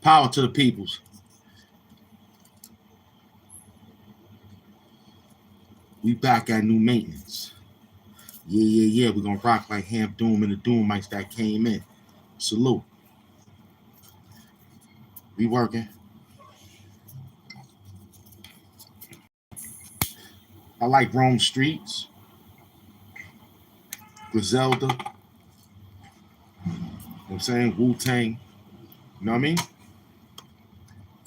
Power to the peoples. We back at new maintenance. Yeah. We're gonna rock like HAMP Doom and the Doom mics that came in. Salute. We working. I like Rome Streets, Griselda. You know what I'm saying? Wu-Tang. You know what I mean?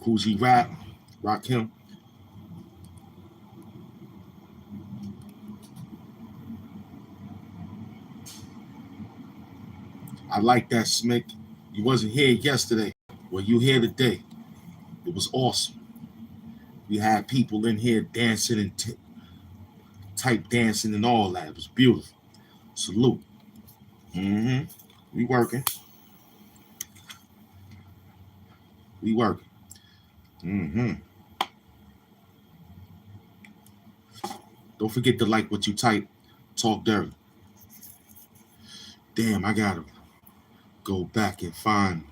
Coogee Rap. Rock him. I like that, Smick. You wasn't here yesterday. Well, you here today. It was awesome. We had people in here dancing and type dancing and all that. It was beautiful. Salute. Mm-hmm. We working. We working. Mm-hmm. Don't forget to like what you type. Talk dirty. Damn, I gotta go back and find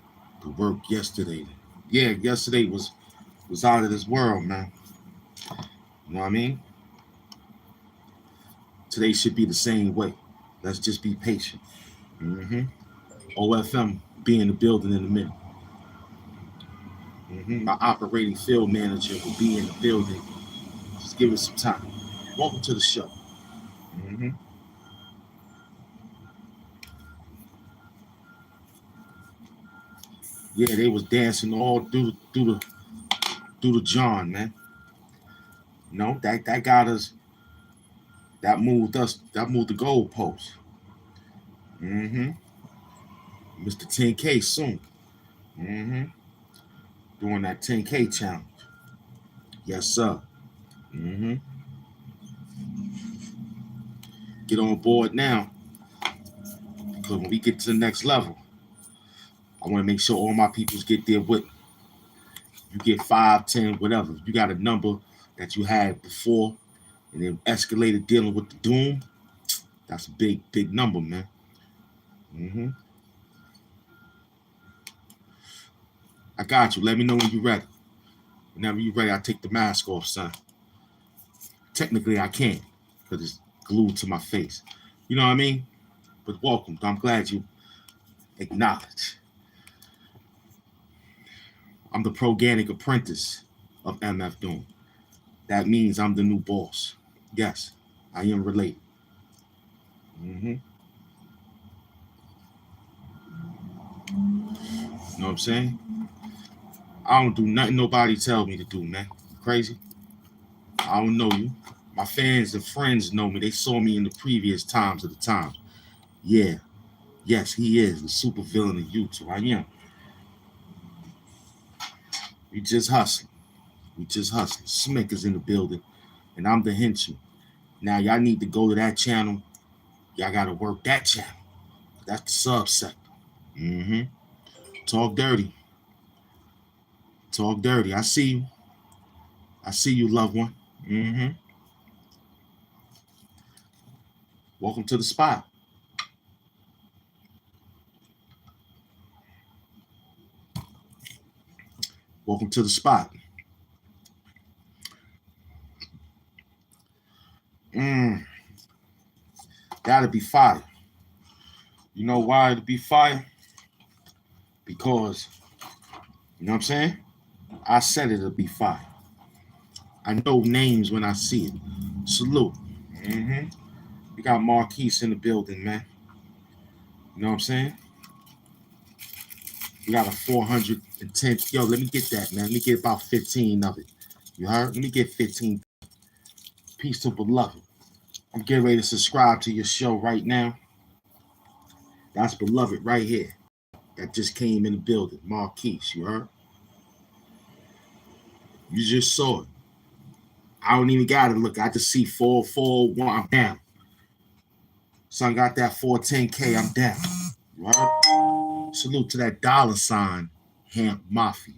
the work yesterday. Yeah, yesterday was out of this world, man. You know what I mean? Today should be the same way. Let's just be patient. Mm-hmm. OFM be in the building in a minute. Mm-hmm. My operating field manager will be in the building. Just give it some time. Welcome to the show. Mm-hmm. Yeah, they was dancing all through the John, man. No, that got us. That moved us. That moved the goalpost. Mm-hmm. Mr. 10K soon. Mm-hmm. Doing that 10K challenge. Yes, sir. Mm-hmm. Get on board now. Because when we get to the next level, I want to make sure all my peoples get there with me. You get 5, 10, whatever. You got a number that you had before and then escalated dealing with the doom. That's a big number, man. Mm-hmm. I got you. Let me know when you're ready. Whenever you're ready, I take the mask off, son. Technically, I can't because it's glued to my face. You know what I mean? But welcome. I'm glad you acknowledge. I'm the proganic apprentice of MF Doom. That means I'm the new boss. Yes, I am related. Mm-hmm. You know what I'm saying? I don't do nothing nobody tell me to do, man. You crazy? I don't know you. My fans and friends know me. They saw me in the previous times of the times. Yeah. Yes, he is the super villain of YouTube. I am. We just hustling. We just hustling. Smick is in the building, and I'm the henchman. Now, y'all need to go to that channel. Y'all got to work that channel. That's the subsector. Mm-hmm. Talk dirty. Talk dirty. I see you. I see you, loved one. Mm-hmm. Welcome to the spot. Welcome to the spot. That'll be fire. You know why it'll be fire? Because, you know what I'm saying? I said it'll be fire. I know names when I see it. Salute. Mm-hmm. We got Marquise in the building, man. You know what I'm saying? We got a 410. Yo, let me get that, man. Let me get about 15 of it. You heard? Let me get 15. Peace to beloved. I'm getting ready to subscribe to your show right now. That's beloved right here. That just came in the building. Marquise, you heard? You just saw it. I don't even gotta look. I just see 441. I'm down. Son got that 410K. I'm down. You heard? Salute to that $sign HAMP Mafia.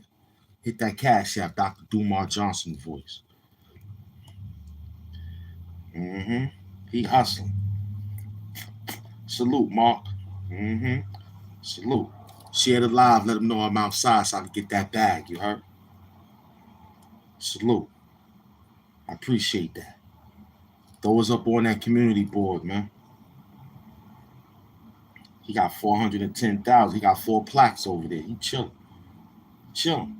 Hit that cash app, Dr. Dumar Johnson voice. Mm-hmm. He hustling. Salute, Mark. Mm-hmm. Salute. Share the live. Let them know I'm outside so I can get that bag. You heard? Salute. I appreciate that. Throw us up on that community board, man. He got 410,000. He got 4 plaques over there. He chilling. Chilling.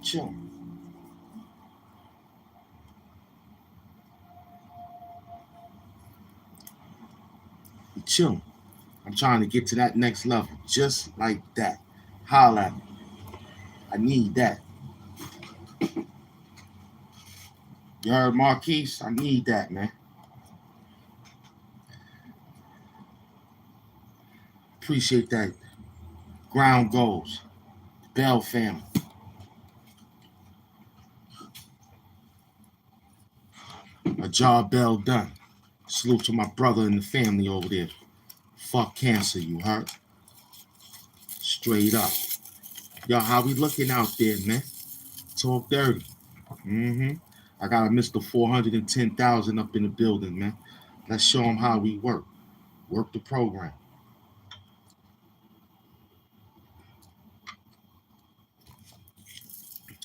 Chilling. He chilling. I'm trying to get to that next level. Just like that. Holla at me. I need that. You heard, Marquise? I need that, man. Appreciate that. Ground goals. Bell family. A job well done. Salute to my brother and the family over there. Fuck cancer, you heard? Straight up. Yo, how we looking out there, man? Talk dirty. Mm-hmm. I got a Mr. 410,000 up in the building, man. Let's show them how we work. Work the program.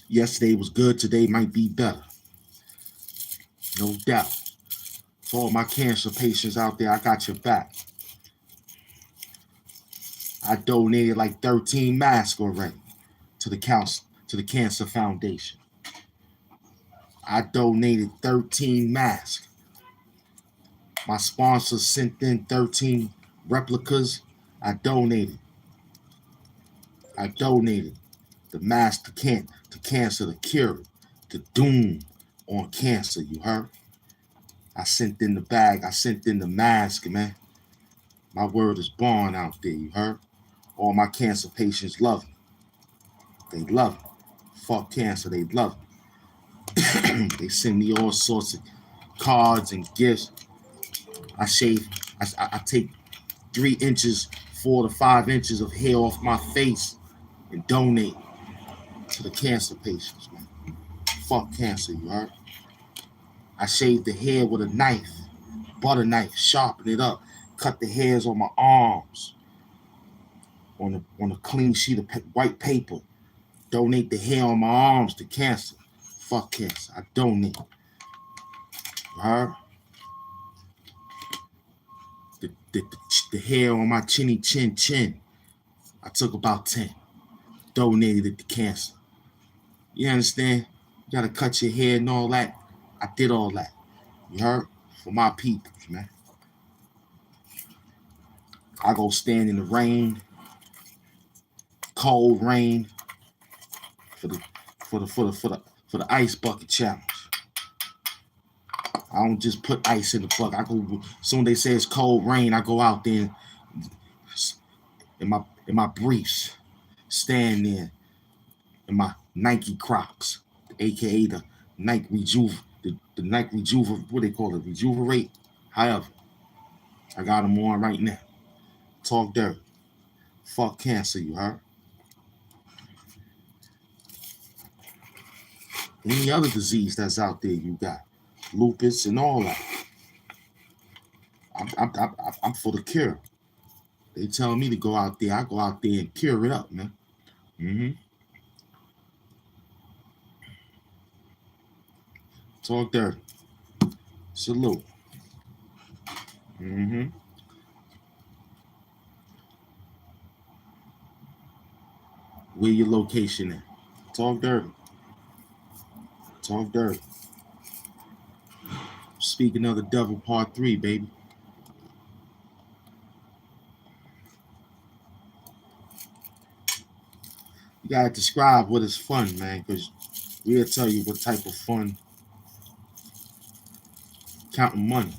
Yesterday was good. Today might be better. No doubt. For all my cancer patients out there, I got your back. I donated like 13 masks already to the Cancer Foundation. I donated 13 masks. My sponsor sent in 13 replicas. I donated. I donated the mask to cancer, the cure, the doom on cancer, you heard? I sent in the bag, I sent in the mask, man. My word is born out there, you heard? All my cancer patients love me. They love me. Fuck cancer, they love me. They send me all sorts of cards and gifts. I shave, I take 3 inches, 4 to 5 inches of hair off my face and donate to the cancer patients, man. Fuck cancer, you heard? I shave the hair with a knife, butter knife, sharpen it up, cut the hairs on my arms on a clean sheet of white paper. Donate the hair on my arms to cancer. Fuck cancer. I donate. You heard? The hair on my chinny chin. I took about 10. Donated it to cancer. You understand? You gotta cut your hair and all that. I did all that. You heard? For my people, man. I go stand in the rain, cold rain, for the ice bucket challenge. I don't just put ice in the bucket. I go soon they say it's cold rain. I go out there in my briefs, stand there in my Nike Crocs, aka the Nike the Nike Rejuve, what they call it, Rejuverate. However, I got them on right now. Talk dirt. Fuck cancer, you heard? Any other disease that's out there you got, lupus and all that. I'm for the cure. They tell me to go out there. I go out there and cure it up, man. Talk dirty. Salute. Where your location at? Talk dirty. Talk dirty. Speaking of the devil, part 3, baby. You gotta describe what is fun, man, because we'll tell you what type of fun. Counting money.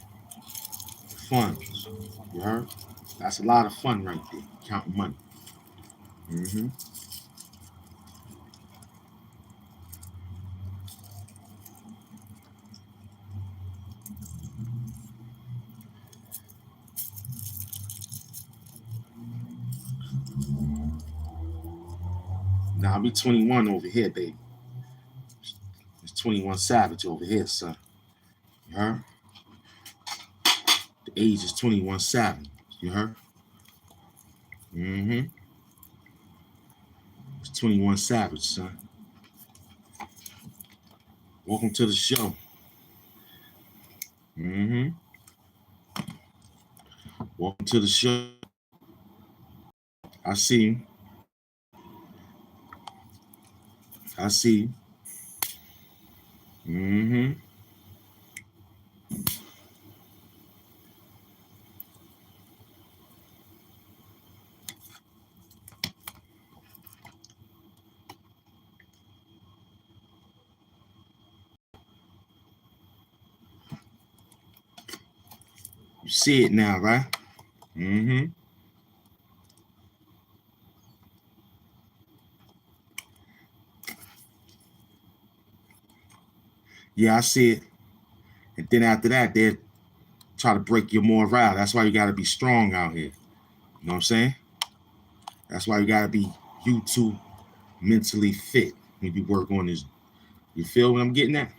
Funds. You heard? That's a lot of fun right there. Counting money. Now, I'll be 21 over here, baby. It's 21 Savage over here, son. You heard? The age is 21 Savage. You heard? It's 21 Savage, son. Welcome to the show. Welcome to the show. I see you. I see you. You see it now, right? Yeah, I see it. And then after that, they'll try to break your morale. That's why you got to be strong out here. You know what I'm saying? That's why you got to be YouTube mentally fit when you work on this. You feel what I'm getting at?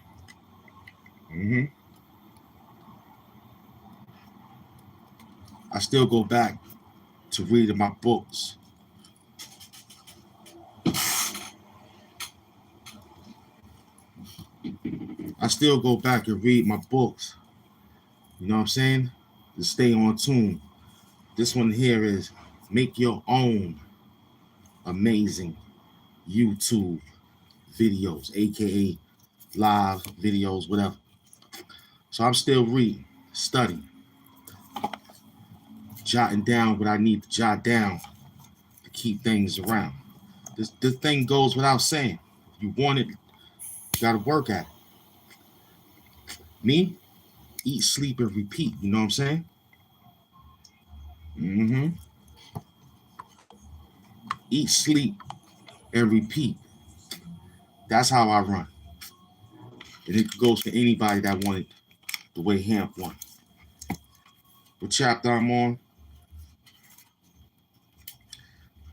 I still go back to reading my books. I still go back and read my books. You know what I'm saying? To stay on tune. This one here is Make Your Own Amazing YouTube videos, aka live videos, whatever. So I'm still reading, studying, jotting down what I need to jot down to keep things around. This thing goes without saying. You want it, you gotta work at it. Me, eat, sleep, and repeat. You know what I'm saying? Mm-hmm. Eat, sleep, and repeat. That's how I run. And it goes for anybody that wanted the way HAMP won. What chapter I'm on?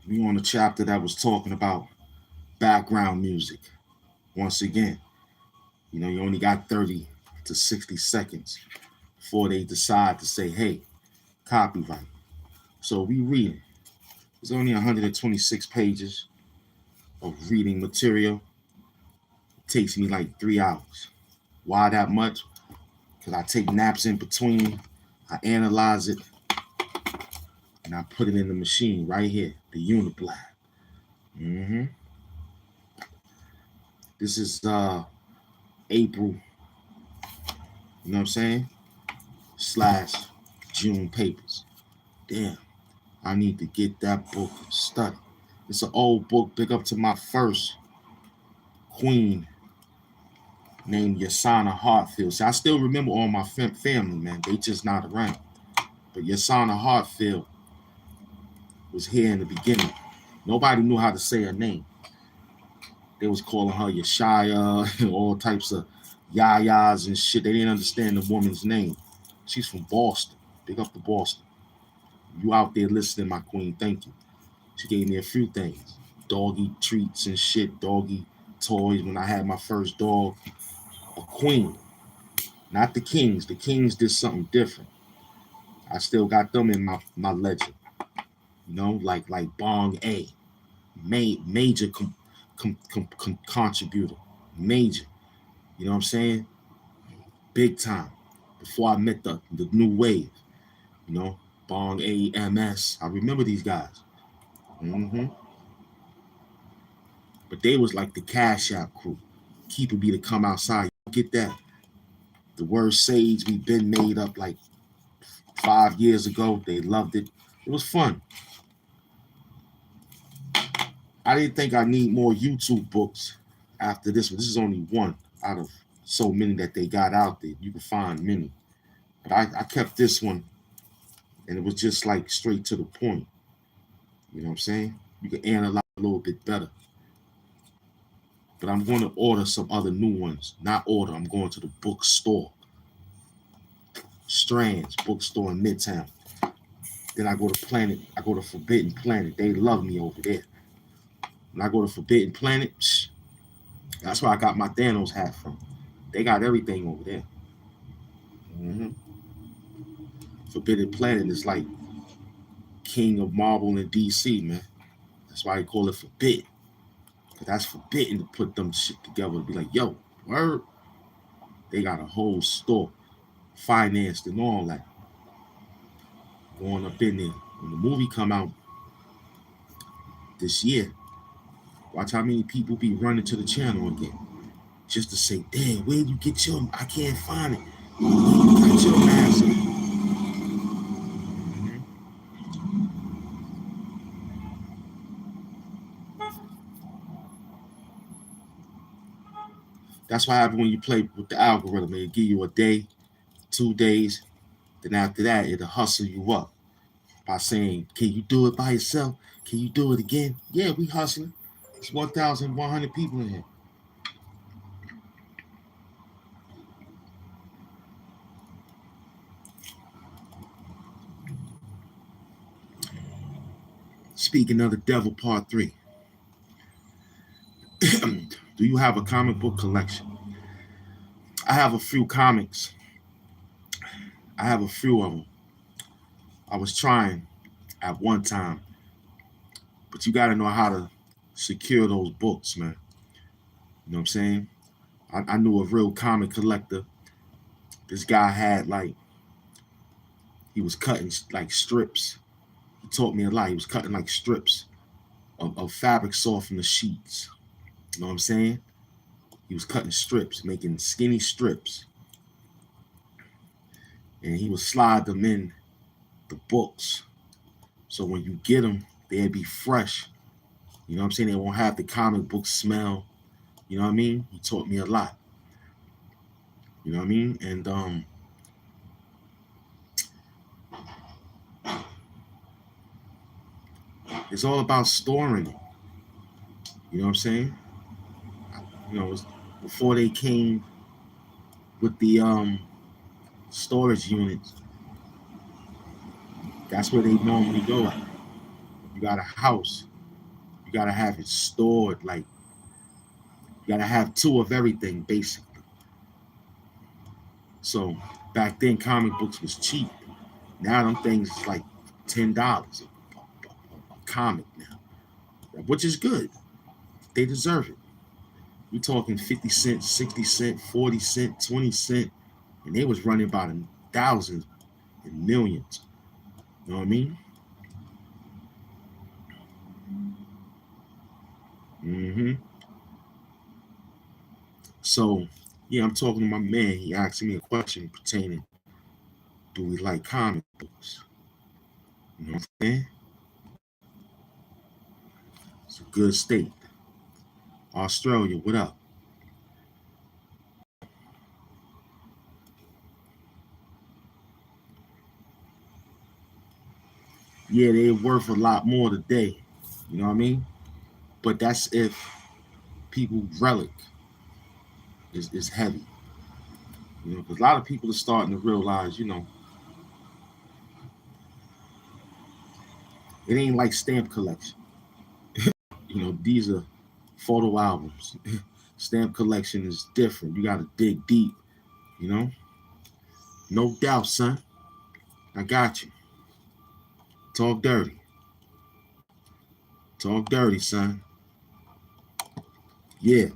We on a chapter that was talking about background music. Once again, you only got 30 to 60 seconds before they decide to say, hey, copyright. So we reading. There's only 126 pages of reading material. It takes me like 3 hours. Why that much? Because I take naps in between. I analyze it, and I put it in the machine right here, the Uniblad. Mm-hmm. This is April, you know what I'm saying? / June papers. Damn, I need to get that book and study. It's an old book. Big up to my first queen named Yasana Hartfield. See, I still remember all my family, man. They just not around. But Yasana Hartfield was here in the beginning. Nobody knew how to say her name. They was calling her Yeshaya and all types of yayas and shit. They didn't understand the woman's name. She's from Boston. Big up to Boston. You out there listening, my queen. Thank you. She gave me a few things. Doggy treats and shit. Doggy toys when I had my first dog. A queen. Not the kings. The kings did something different. I still got them in my legend. Like Bong A. Major contributor. Major. You know what I'm saying? Big time. Before I met the new wave. Bong A, MS. I remember these guys. Mm-hmm. But they was like the Cash App crew. Keeping me to come outside. You get that? The word sage we been made up like 5 years ago. They loved it. It was fun. I didn't think I need more YouTube books after this one. This is only one out of so many that they got out there. You can find many. But I kept this one, and it was just like straight to the point. You know what I'm saying? You can analyze a little bit better. But I'm going to order some other new ones. Not order, I'm going to the bookstore. Strands bookstore in Midtown. Then I go to Planet. I go to Forbidden Planet. They love me over there. When I go to Forbidden Planet, that's where I got my Thanos hat from. They got everything over there. Mm-hmm. Forbidden Planet is like King of Marvel in DC, man. That's why they call it Forbidden. Because that's forbidden to put them shit together and be like, yo, word. They got a whole store, financed and all that. Going up in there. When the movie come out this year, watch how many people be running to the channel again. Just to say, damn, where you get your, I can't find it. You got your mask. Mm-hmm. That's what happens when you play with the algorithm. It'll give you a day, 2 days. Then after that, it'll hustle you up by saying, can you do it by yourself? Can you do it again? Yeah, we hustling. It's 1,100 people in here. Speaking of the devil, part 3. Do you have a comic book collection? I have a few comics. I have a few of them. I was trying at one time, but you got to know how to secure those books, man. You know what I'm saying? I knew a real comic collector. This guy had he was cutting like strips. He taught me a lot. He was cutting like strips of fabric saw from the sheets. You know what I'm saying? He was cutting strips, making skinny strips. And he would slide them in the books. So when you get them, they'd be fresh You know what I'm saying? They won't have the comic book smell. You know what I mean? He taught me a lot. You know what I mean? And it's all about storing it. You know what I'm saying? You know, before they came with the storage units, that's where they normally go at. You got a house, you gotta have it stored. Like you gotta have two of everything, basically. So back then, comic books was cheap. Now them things is like $10 a comic now, which is good. They deserve it. We're talking 50 cents, 60 cents, 40 cents, 20 cents, and they was running about thousands and millions. You know what I mean? Mm-hmm. So, yeah, I'm talking to my man. He asked me a question pertaining, do we like comic books? You know what I'm saying? It's a good state. Australia, what up? Yeah, they're worth a lot more today. You know what I mean? But that's if people relic is heavy. You know, because a lot of people are starting to realize, you know, it ain't like stamp collection. You know, these are photo albums. Stamp collection is different. You got to dig deep, you know? No doubt, son. I got you. Talk dirty. Talk dirty, son. Yeah.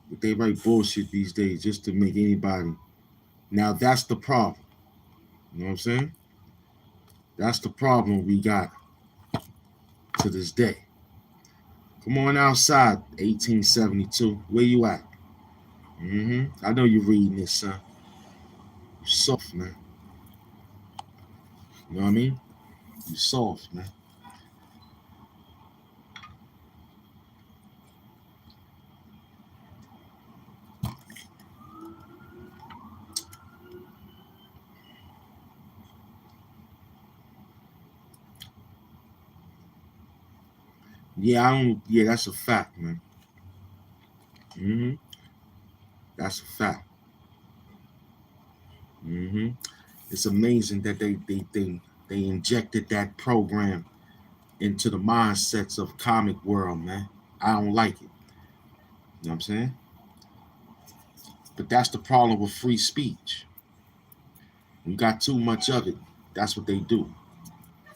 But they write bullshit these days just to make anybody. Now, that's the problem. You know what I'm saying? That's the problem we got to this day. Come on outside, 1872. Where you at? I know you're reading this, son. You soft, man. You know what I mean? You soft, man. Yeah, I don't. Yeah, that's a fact, man. hmm That's a fact. hmm It's amazing that they injected that program into the mindsets of comic world, man. I don't like it. You know what I'm saying? But that's the problem with free speech. You got too much of it. That's what they do.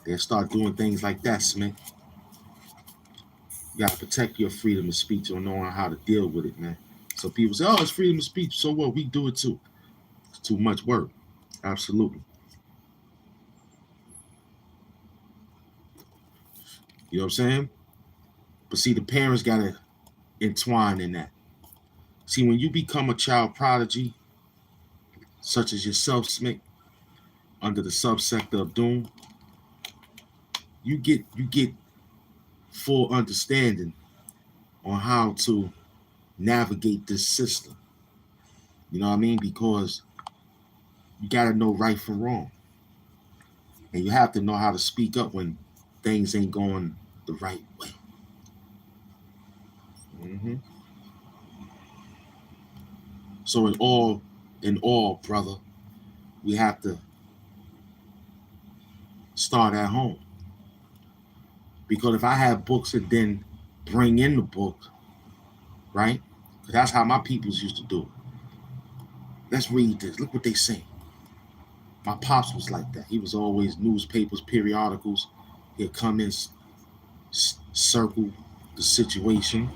They'll start doing things like that, Smith. You gotta protect your freedom of speech or knowing how to deal with it, man. So people say, "Oh, it's freedom of speech." So what? We do it too. It's too much work. Absolutely. You know what I'm saying? But see, the parents gotta entwine in that. See, when you become a child prodigy, such as yourself, Smith, under the subsector of doom, you get full understanding on how to navigate this system. You know what I mean? Because you gotta know right from wrong. And you have to know how to speak up when things ain't going the right way. hmm So in all, brother, we have to start at home. Because if I have books and then bring in the book, right? Because that's how my peoples used to do it. Let's read this. Look what they say. My pops was like that. He was always newspapers, periodicals. He'd come in, circle the situation.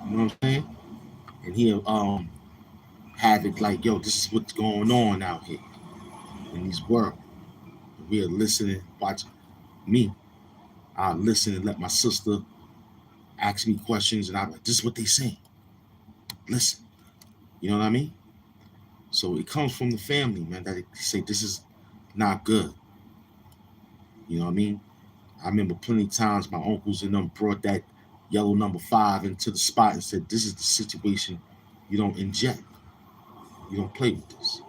You know what I'm saying? And he'll have it like, yo, this is what's going on out here in these world. We're listening, watch me. I listen and let my sister ask me questions, and I'm like, this is what they saying. Listen, you know what I mean? So it comes from the family, man. That they say this is not good. You know what I mean? I remember plenty of times my uncles and them brought that yellow number 5 into the spot and said, this is the situation you don't inject. You don't play with this. You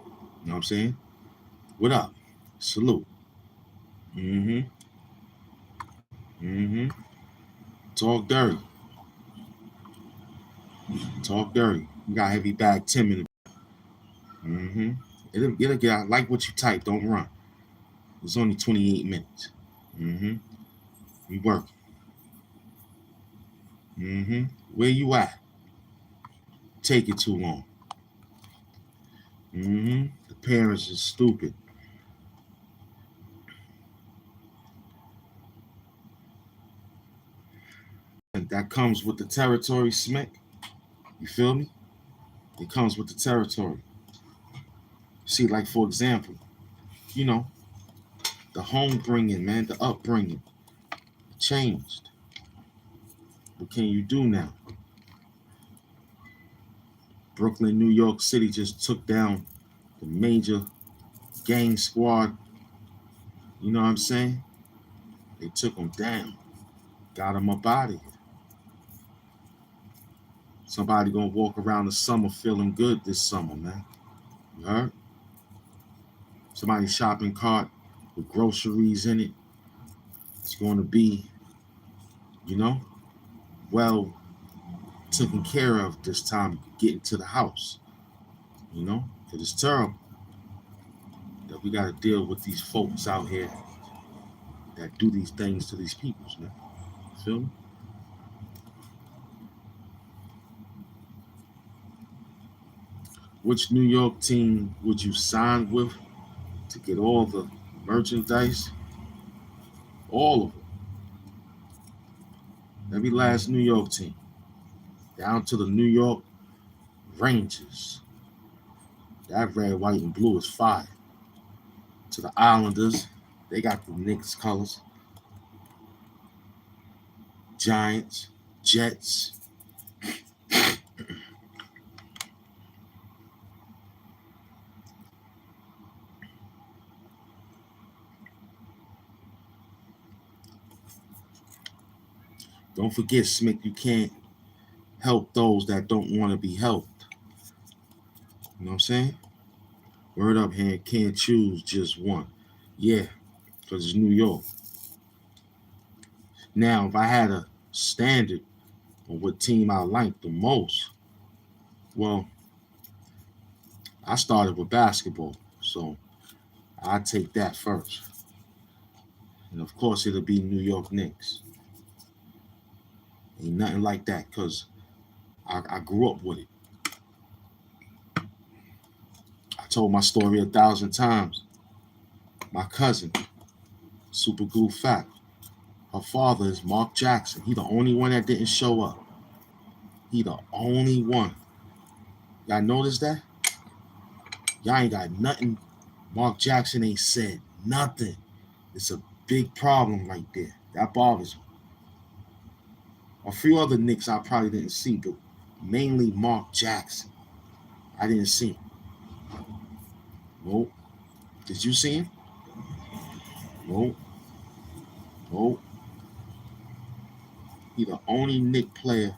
know what I'm saying? What up? Salute. Mm-hmm. Mm-hmm. Talk dirty. Talk dirty. You got heavy bag Tim in it. Mm-hmm. It'll get out. Like what you type. Don't run. It's only 28 minutes. Mm-hmm. We working. Mm-hmm. Where you at? Take it too long. Mm-hmm. The parents are stupid. And that comes with the territory, Smick. You feel me? It comes with the territory. See, like for example, you know, the home bringing, man, the upbringing changed. What can you do now? Brooklyn, New York City just took down the major gang squad. You know what I'm saying? They took them down, got them up out of here. Somebody gonna walk around the summer feeling good this summer, man. You heard? Somebody's shopping cart with groceries in it. It's going to be, you know, well taken care of this time getting to the house. You know, because it's terrible that we got to deal with these folks out here that do these things to these peoples, man. Feel me? Which New York team would you sign with to get all the merchandise? All of them. Every last New York team. Down to the New York Rangers. That red, white, and blue is fire. To the Islanders, they got the Knicks colors. Giants, Jets. Don't forget, Smick, you can't help those that don't want to be helped. You know what I'm saying? Word up, hand, can't choose just one. Yeah, because it's New York. Now, if I had a standard of what team I like the most, well, I started with basketball, so I take that first. And of course, it'll be New York Knicks. Ain't nothing like that because I grew up with it. I told my story 1,000 times. My cousin, Super Glue Fat, her father is Mark Jackson. He the only one that didn't show up. He the only one. Y'all notice that? Y'all ain't got nothing. Mark Jackson ain't said nothing. It's a big problem right there. That bothers me. A few other Knicks I probably didn't see, but mainly Mark Jackson. I didn't see him. Nope. Did you see him? Nope. Nope. He the only Knick player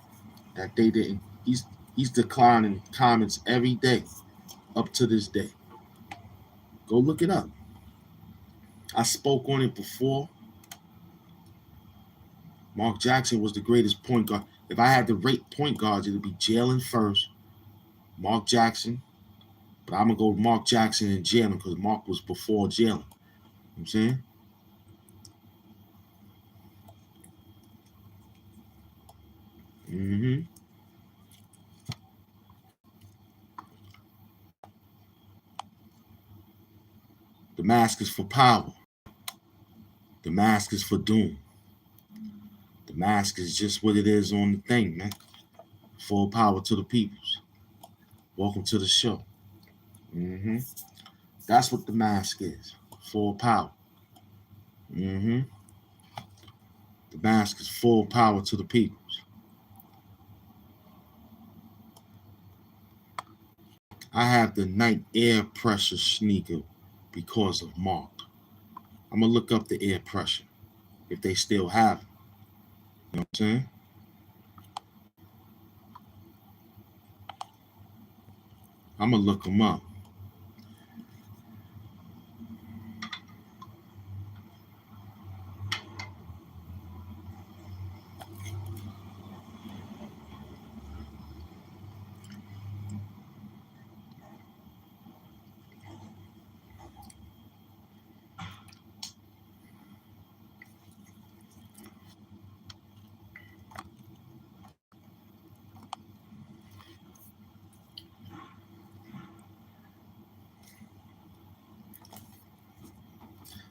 that they didn't. He's declining comments every day up to this day. Go look it up. I spoke on it before. Mark Jackson was the greatest point guard. If I had to rate point guards, it would be Jalen first, Mark Jackson. But I'm going to go with Mark Jackson and Jalen because Mark was before Jalen. You know what I'm saying? Mm-hmm. The mask is for power. The mask is for doom. The mask is just what it is on the thing, man. Full power to the peoples. Welcome to the show. Mm-hmm. That's what the mask is. Full power. Mm-hmm. The mask is full power to the peoples. I have the night air pressure sneaker because of Mark. I'm gonna look up the air pressure if they still have it. You know what I'm saying? I'm gonna look them up.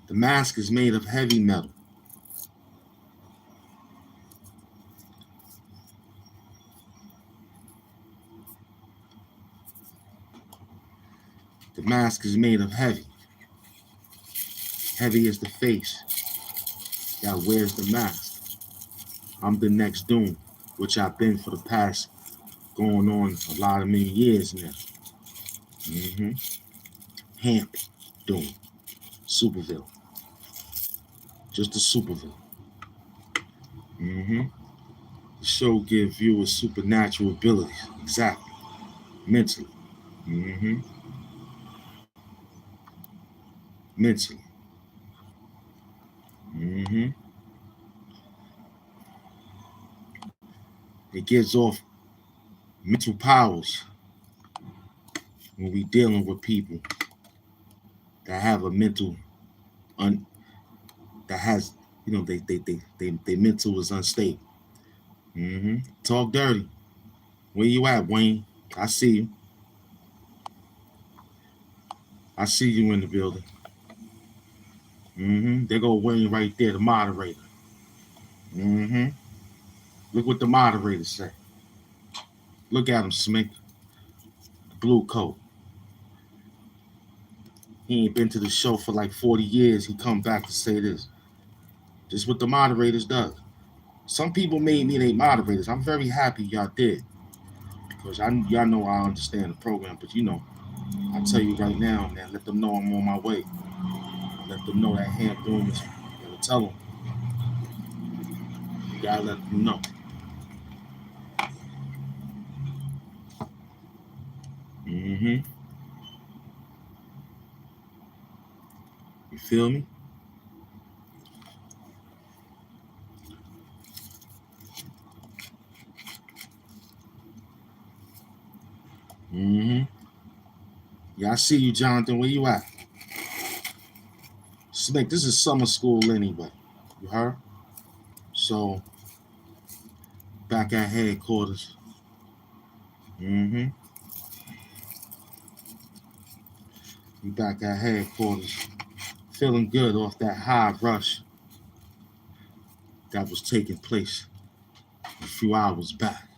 The mask is made of heavy metal. The mask is made of heavy. Heavy is the face that wears the mask. I'm the next Doom, which I've been for the past going on a lot of many years now. HAMP Doom. Superville. Just a superville. The show gives viewers supernatural abilities. Exactly. Mentally. Mentally. It gives off mental powers when we dealing with people that have a mental that has, they mental is unstable. Talk dirty. Where you at, Wayne? I see you. I see you in the building. There go Wayne right there, the moderator. Look what the moderator say. Look at him, Smith. Blue coat. He ain't been to the show for like 40 years. He come back to say this. This is what the moderators does. Some people made me they moderators. I'm very happy y'all did. Because y'all know I understand the program. But I tell you right now, man, let them know I'm on my way. Let them know that hand doing this. You gotta tell them. You gotta let them know. You feel me? Yeah, I see you, Jonathan. Where you at? Snake, this is summer school anyway. You heard? So, back at headquarters. We back at headquarters. Feeling good off that high rush that was taking place a few hours back.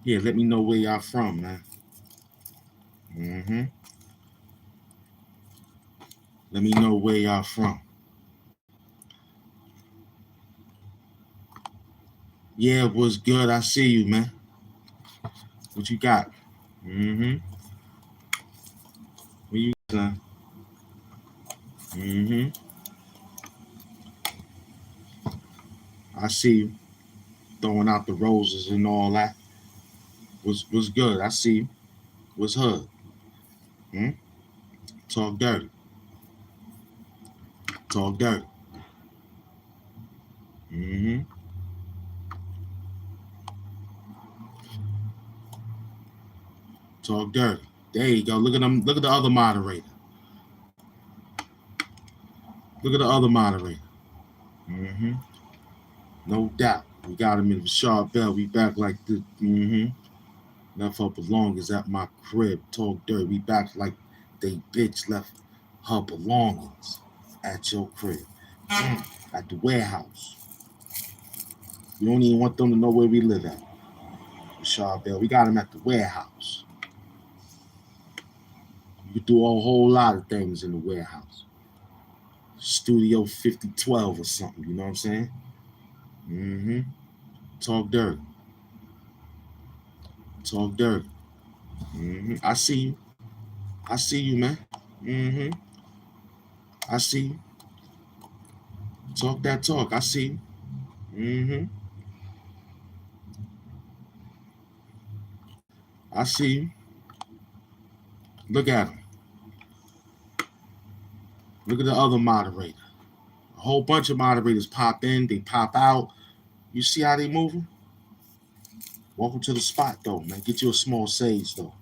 Yeah, let me know where y'all from, man. Let me know where y'all from. Yeah, it was good. I see you, man. What you got? Where you at? I see you throwing out the roses and all that. Was good. I see you. What's hood? Talk dirty. Talk dirty. Talk dirty. There you go. Look at them. Look at the other moderator. Look at the other moderator. No doubt. We got him in the sharp bell. We back like this. Left her belongings at my crib. Talk dirty. We back like they bitch left her belongings at your crib. At the warehouse. You don't even want them to know where we live at. Sharp bell. We got him at the warehouse. You could do a whole lot of things in the warehouse. Studio 5012 or something, you know what I'm saying? Talk dirty. Talk dirty. I see you. I see you, man. Mm-hmm. I see you. Talk that talk. I see you. Mm-hmm. I see you. Look at him. Look at the other moderator. A whole bunch of moderators pop in, they pop out. You see how they moving? Welcome to the spot, though, man. Get you a small sage, though.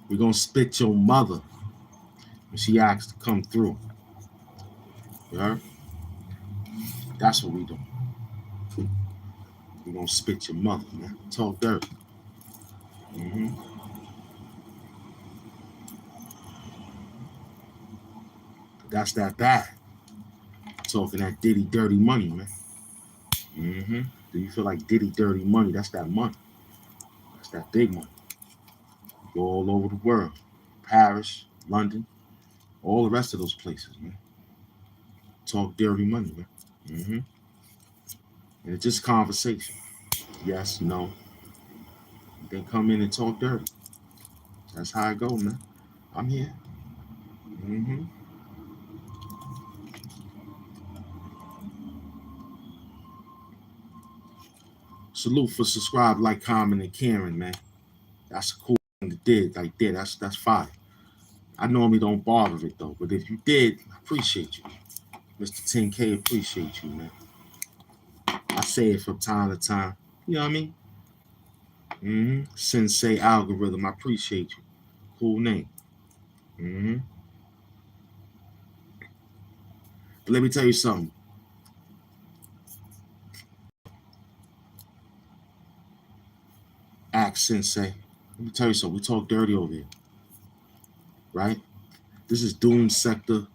We're gonna spit your mother when she asks to come through. You heard? That's what we do. We're gonna spit your mother, man. Talk dirt. Mm-hmm. That's that bad. Talking that Diddy dirty money, man. Mm-hmm. Do you feel like Diddy dirty money? That's that money. That's that big money. Go all over the world. Paris, London, all the rest of those places, man. Talk dirty money, man. Mm-hmm. And it's just conversation. Yes, no. They come in and talk dirty. That's how I go, man. I'm here. Mm-hmm. Salute for subscribe, like, comment, and caring, man. That's a cool thing to did like that. That's fire. I normally don't bother it though, but if you did, I appreciate you. Mr. 10K, appreciate you, man. I say it from time to time. You know what I mean? Sensei algorithm, I appreciate you. Cool name. Mm-hmm. But let me tell you something. Ask Sensei. Let me tell you something. We talk dirty over here, right? This is Doom Sector,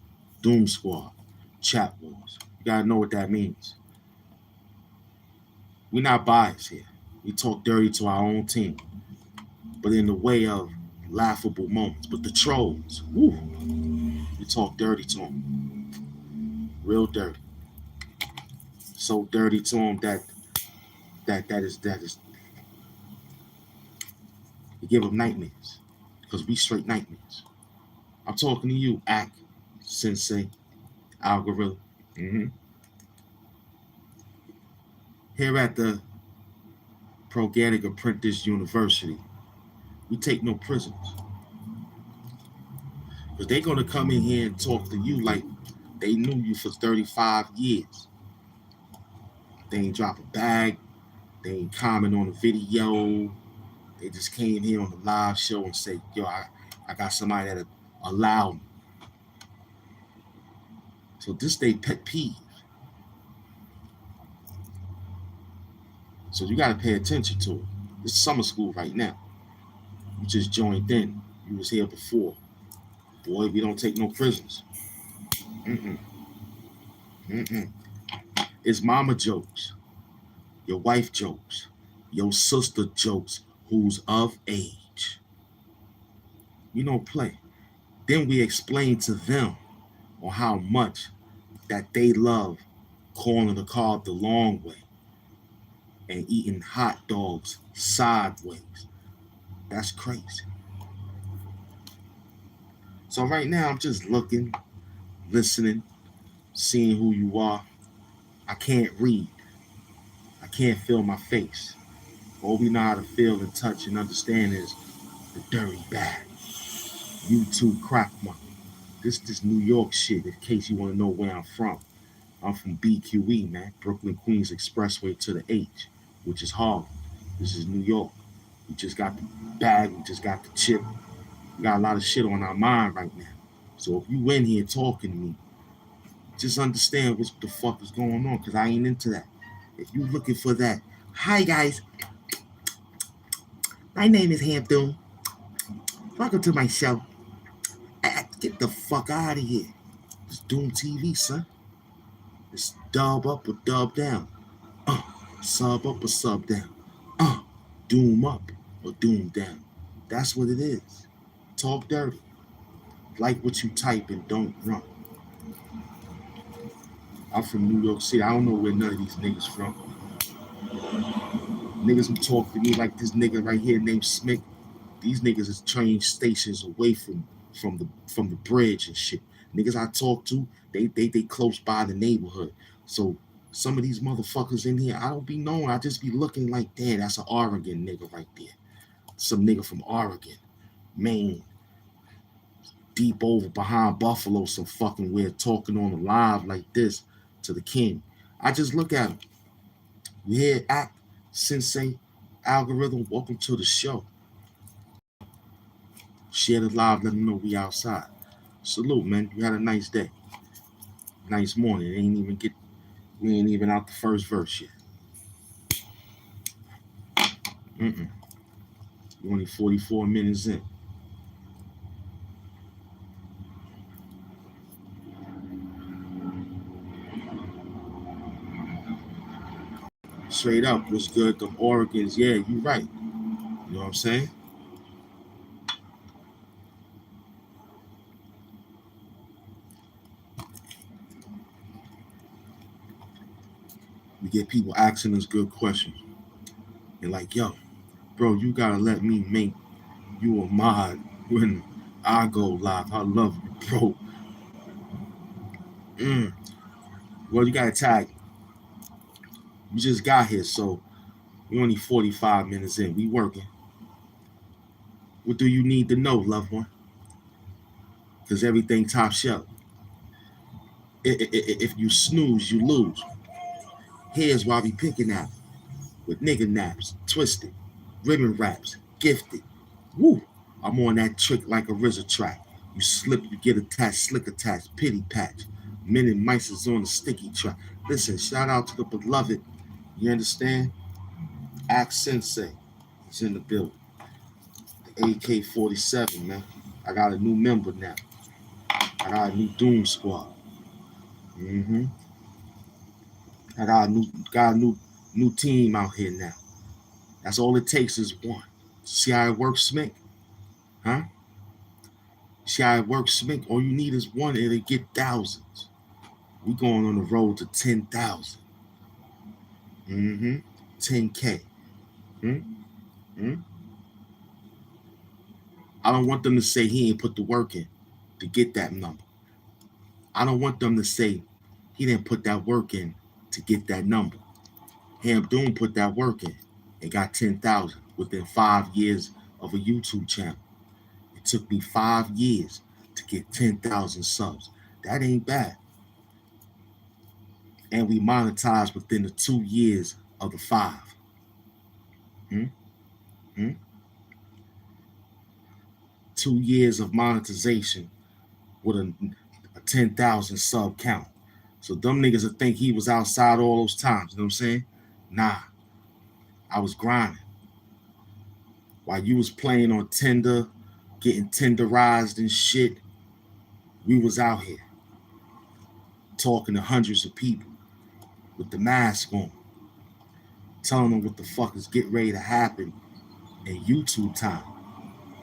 Doom Squad, Chat Wars. You gotta know what that means. We're not biased here. We talk dirty to our own team, but in the way of laughable moments. But the trolls, woo, we talk dirty to them, real dirty, so dirty to them that is you give them nightmares, because we straight nightmares. I'm talking to you, Act Sensei Algorithm. Mm-hmm. Here at the Proganic Apprentice University, we take no prisoners. Because they're going to come in here and talk to you like they knew you for 35 years. They ain't drop a bag. They ain't comment on the video. They just came here on the live show and say, yo, I got somebody that allow me. So this they pet peeve. So you got to pay attention to it. It's summer school right now. You just joined in. You was here before. Boy, we don't take no prisoners. Mm-mm. Mm-mm. It's mama jokes. Your wife jokes. Your sister jokes who's of age. We don't play. Then we explain to them on how much that they love calling the car the long way and eating hot dogs sideways. That's crazy. So right now I'm just looking, listening, seeing who you are. I can't read. I can't feel my face. All we know how to feel and touch and understand is the dirty bag. YouTube crack money. This New York shit, in case you want to know where I'm from. I'm from BQE, man. Brooklyn Queens Expressway to the H, which is Harlem. This is New York. We just got the bag. We just got the chip. We got a lot of shit on our mind right now. So if you in here talking to me, just understand what the fuck is going on, because I ain't into that. If you looking for that, hi guys, my name is HAMP. Welcome to my show. Get the fuck out of here. It's Doom TV, son. It's dub up or dub down. Sub up or sub down. Doom up or doom down. That's what it is. Talk dirty. Like what you type and don't run. I'm from New York City. I don't know where none of these niggas from. Niggas who talk to me like this nigga right here named Smith. These niggas is train stations away from the bridge and shit. Niggas I talk to, they close by the neighborhood. So some of these motherfuckers in here, I don't be knowing. I just be looking like, damn, that's an Oregon nigga right there. Some nigga from Oregon, Maine, deep over behind Buffalo, some fucking weird, talking on the live like this to the king. I just look at him. You hear Act, Sensei, Algorithm, welcome to the show. Share the live, let them know we outside. Salute, man. You had a nice day. Nice morning. We ain't even out the first verse yet. We're only 44 minutes in. Straight up, what's good? Them Oregons, yeah, you right. You know what I'm saying? We get people asking us good questions. And like, yo, bro, you gotta let me make you a mod when I go live. I love you, bro. Well, you gotta tag. We just got here, so we only 45 minutes in. We working. What do you need to know, loved one? Because everything top shelf. If you snooze, you lose. Here's why we picking at with nigga naps, twisted, ribbon wraps, gifted. Woo! I'm on that trick like a RZA track. You slip, you get attached, slick attached, pity patch. Men and mice is on the sticky track. Listen, shout out to the beloved. You understand? Act Sensei is in the building. The AK-47, man. I got a new member now. I got a new Doom Squad. I got a new team out here now. That's all it takes is one. See how it works, Smink? Huh? See how it works, Smink? All you need is one and it get thousands. We going on the road to 10,000. 10K. I don't want them to say he ain't put the work in to get that number. I don't want them to say he didn't put that work in to get that number. Ham Doom put that work in and got 10,000 within 5 years of a YouTube channel. It took me 5 years to get 10,000 subs. That ain't bad. And we monetized within the 2 years of the 5. Hmm? Hmm? 2 years of monetization with a 10,000 sub count. So them niggas would think he was outside all those times. You know what I'm saying? Nah, I was grinding. While you was playing on Tinder, getting tenderized and shit, we was out here talking to hundreds of people with the mask on, telling them what the fuck is getting ready to happen in YouTube time.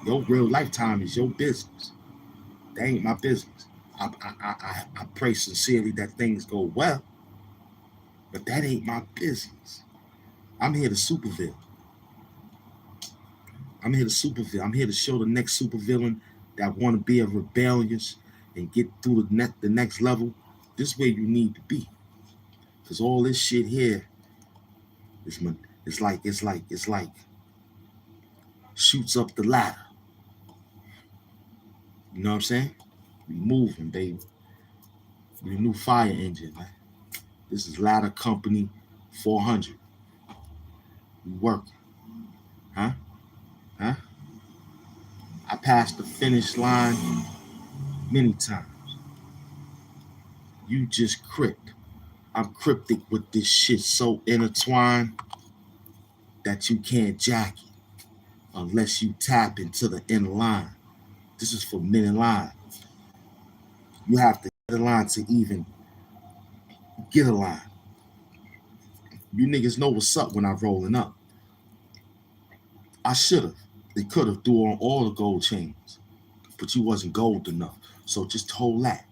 Your real lifetime is your business. That ain't my business. I pray sincerely that things go well, but that ain't my business. I'm here to supervillain. I'm here to supervillain. I'm here to show the next supervillain that want to be a rebellious and get through the next level. This way you need to be, because all this shit here is it's like shoots up the ladder. You know what I'm saying? We moving, baby. We a new fire engine, man. This is ladder company 400. We working. Huh? Huh? I passed the finish line many times. You just crypt. I'm cryptic with this shit so intertwined that you can't jack it unless you tap into the inner line. This is for men in line. You have to get a line to even get a line. You niggas know what's up when I'm rolling up. I should have. They could have threw on all the gold chains, but you wasn't gold enough. So just hold that.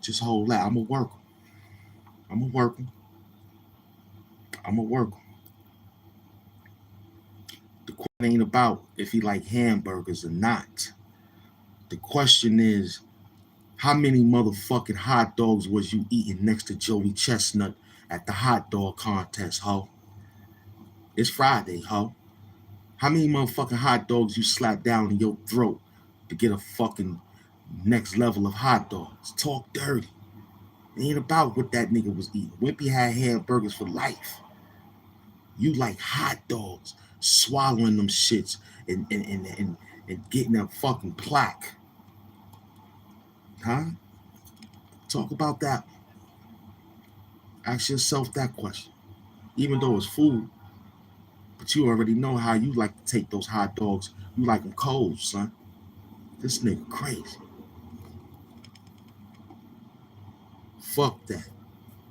Just hold that. I'ma work 'em. I'ma work 'em. I'ma work 'em. The question ain't about if he like hamburgers or not. The question is, how many motherfucking hot dogs was you eating next to Joey Chestnut at the hot dog contest, ho? It's Friday, ho. How many motherfucking hot dogs you slapped down in your throat to get a fucking next level of hot dogs? Talk dirty. It ain't about what that nigga was eating. Wimpy had hamburgers for life. You like hot dogs, swallowing them shits and getting a fucking plaque. Huh? Talk about that. Ask yourself that question. Even though it's food, but you already know how you like to take those hot dogs. You like them cold, son. This nigga crazy. Fuck that.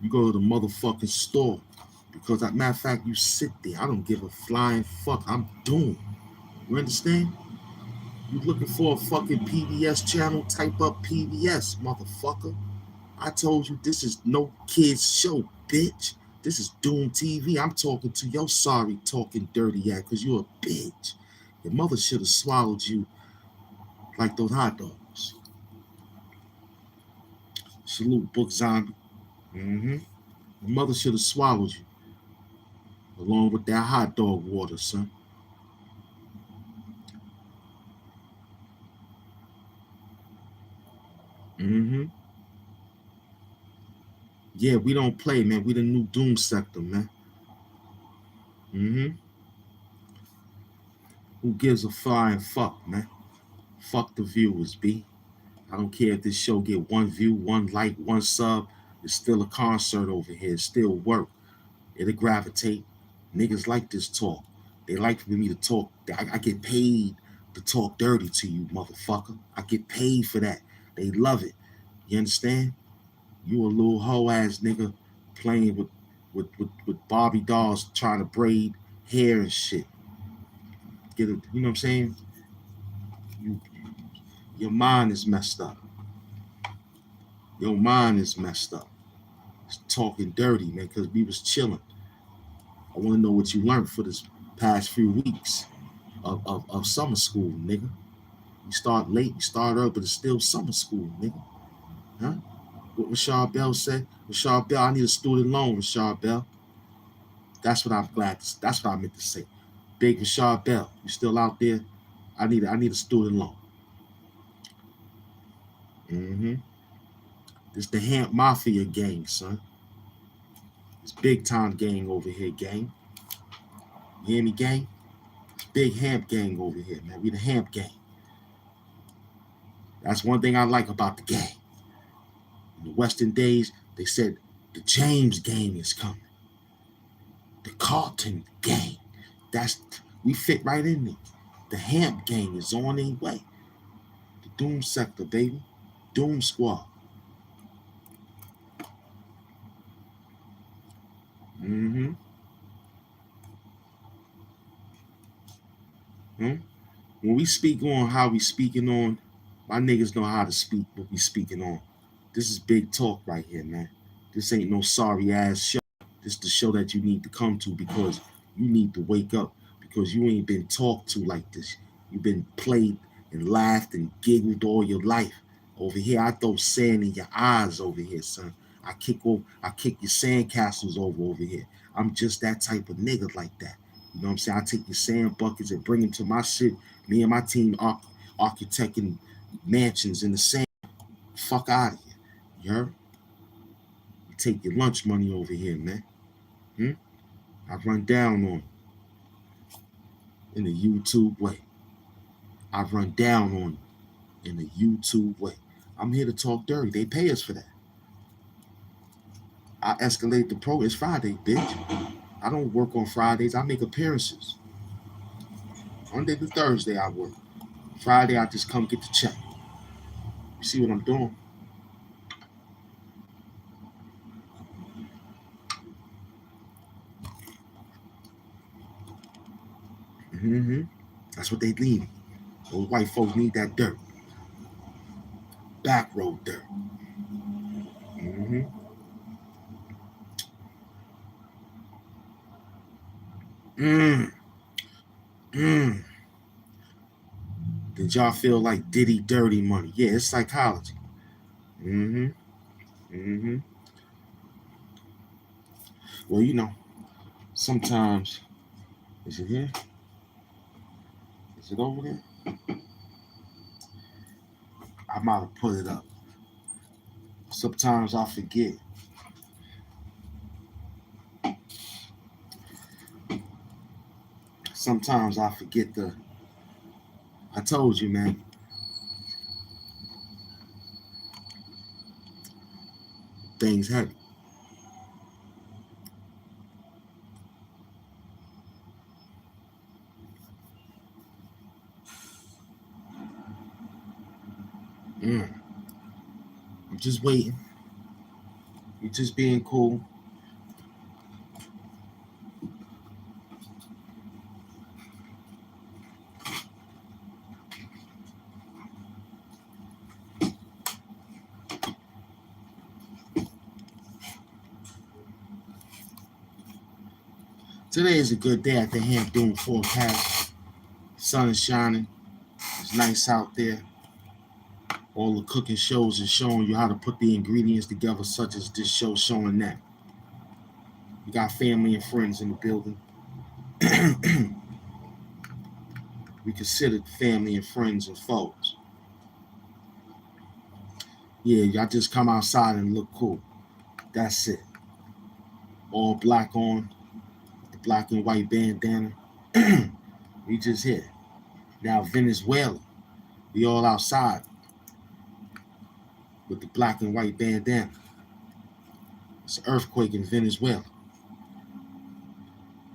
You go to the motherfucking store. Because, matter of fact, you sit there. I don't give a flying fuck. I'm doomed. You understand? You looking for a fucking PBS channel? Type up PBS, motherfucker. I told you this is no kids show, bitch. This is Doom TV. I'm talking to your sorry talking dirty ass because you're a bitch. Your mother should have swallowed you like those hot dogs. Salute, Book Zombie. Your mother should have swallowed you along with that hot dog water, son. Yeah, we don't play, man. We the new Doom sector, man. Who gives a flying fuck, man? Fuck the viewers, B. I don't care if this show get one view, one like, one sub. It's still a concert over here. It still work. It'll gravitate. Niggas like this talk. They like for me to talk. I get paid to talk dirty to you, motherfucker. I get paid for that. They love it. You understand? You a little hoe ass nigga playing with Barbie dolls trying to braid hair and shit. Get it? You know what I'm saying? Your mind is messed up. Your mind is messed up. It's talking dirty, man, because we was chilling. I want to know what you learned for this past few weeks of summer school, nigga. You start late, you start early, but it's still summer school, nigga. Huh? What Rashad Bell said? Rashad Bell, I need a student loan, Rashad Bell. That's what I'm glad. That's what I meant to say. Big Rashad Bell, you still out there? I need a student loan. This the HAMP Mafia gang, son. It's big time gang over here, gang. You hear me, gang? It's big HAMP gang over here, man. We the HAMP gang. That's one thing I like about the gang. In the Western days, they said the James gang is coming. The Carlton gang. We fit right in there. The HAMP gang is on their way. The Doom sector, baby. Doom squad. When we speak on how we speaking on, my niggas know how to speak what we speaking on. This is big talk right here, man. This ain't no sorry ass show. This is the show that you need to come to because you need to wake up because you ain't been talked to like this. You've been played and laughed and giggled all your life. Over here, I throw sand in your eyes over here, son. I kick your sandcastles over here. I'm just that type of nigga like that. You know what I'm saying? I take your sand buckets and bring them to my shit. Me and my team architecting mansions in the sand. Fuck out of here. You heard? take your lunch money over here, man. I run down on you in the YouTube way. I run down on you in the YouTube way. I'm here to talk dirty. They pay us for that. I escalate the pro. It's Friday, bitch. I don't work on Fridays. I make appearances. Monday to Thursday I work. Friday I just come get the check. You see what I'm doing? Mm-hmm. That's what they need. Those white folks need that dirt. Back road dirt. Mm-hmm. Mm. Mm. Did y'all feel like Diddy dirty money? Yeah, it's psychology. Mm-hmm. Mm-hmm. Well, sometimes, is it here? Is it over there? I might have put it up. Sometimes I forget. Sometimes I forget I told you, man, things heavy. Mm. I'm just waiting. You're just being cool. Today is a good day at the HAMP doing forecast. Sun is shining. It's nice out there. All the cooking shows are showing you how to put the ingredients together, such as this show showing that. You got family and friends in the building. We considered family and friends and foes. Yeah, y'all just come outside and look cool. That's it. All black on, the black and white bandana. We just here. Now Venezuela, we all outside with the black and white bandana. It's an earthquake in Venezuela.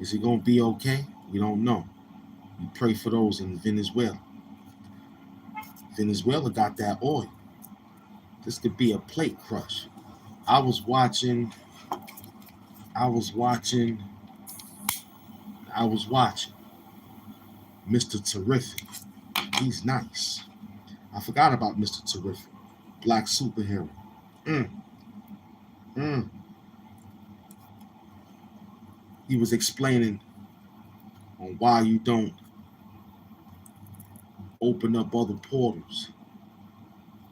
Is it gonna be okay? We don't know. We pray for those in Venezuela. Venezuela got that oil. This could be a plate crush. I was watching. I was watching. I was watching Mr. Terrific. He's nice. I forgot about Mr. Terrific. Black superhero. Mm, mm. He was explaining on why you don't open up other portals.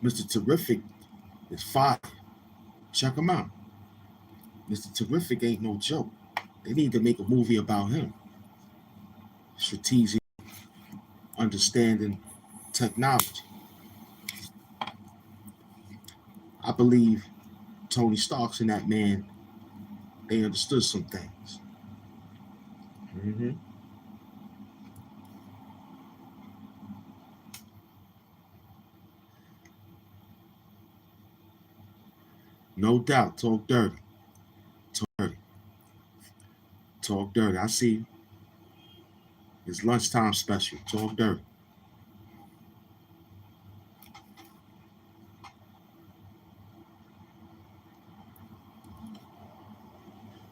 Mr. Terrific is fire. Check him out. Mr. Terrific ain't no joke. They need to make a movie about him. Strategic understanding technology. I believe Tony Stark's and that man, they understood some things. Mm-hmm. No doubt. Talk dirty. Talk dirty. Talk dirty. I see you. It's lunchtime special. Talk dirty.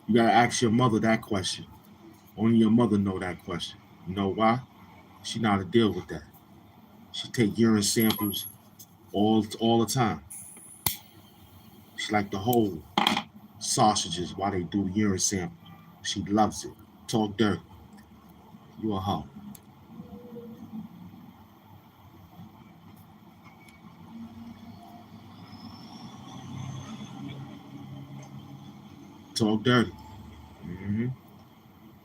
You gotta ask your mother that question. Only your mother know that question. You know why? She know how to deal with that. She take urine samples all the time. She like to hold sausages while they do urine samples. She loves it. Talk dirty. You a hoe. Talk dirty. Mm-hmm.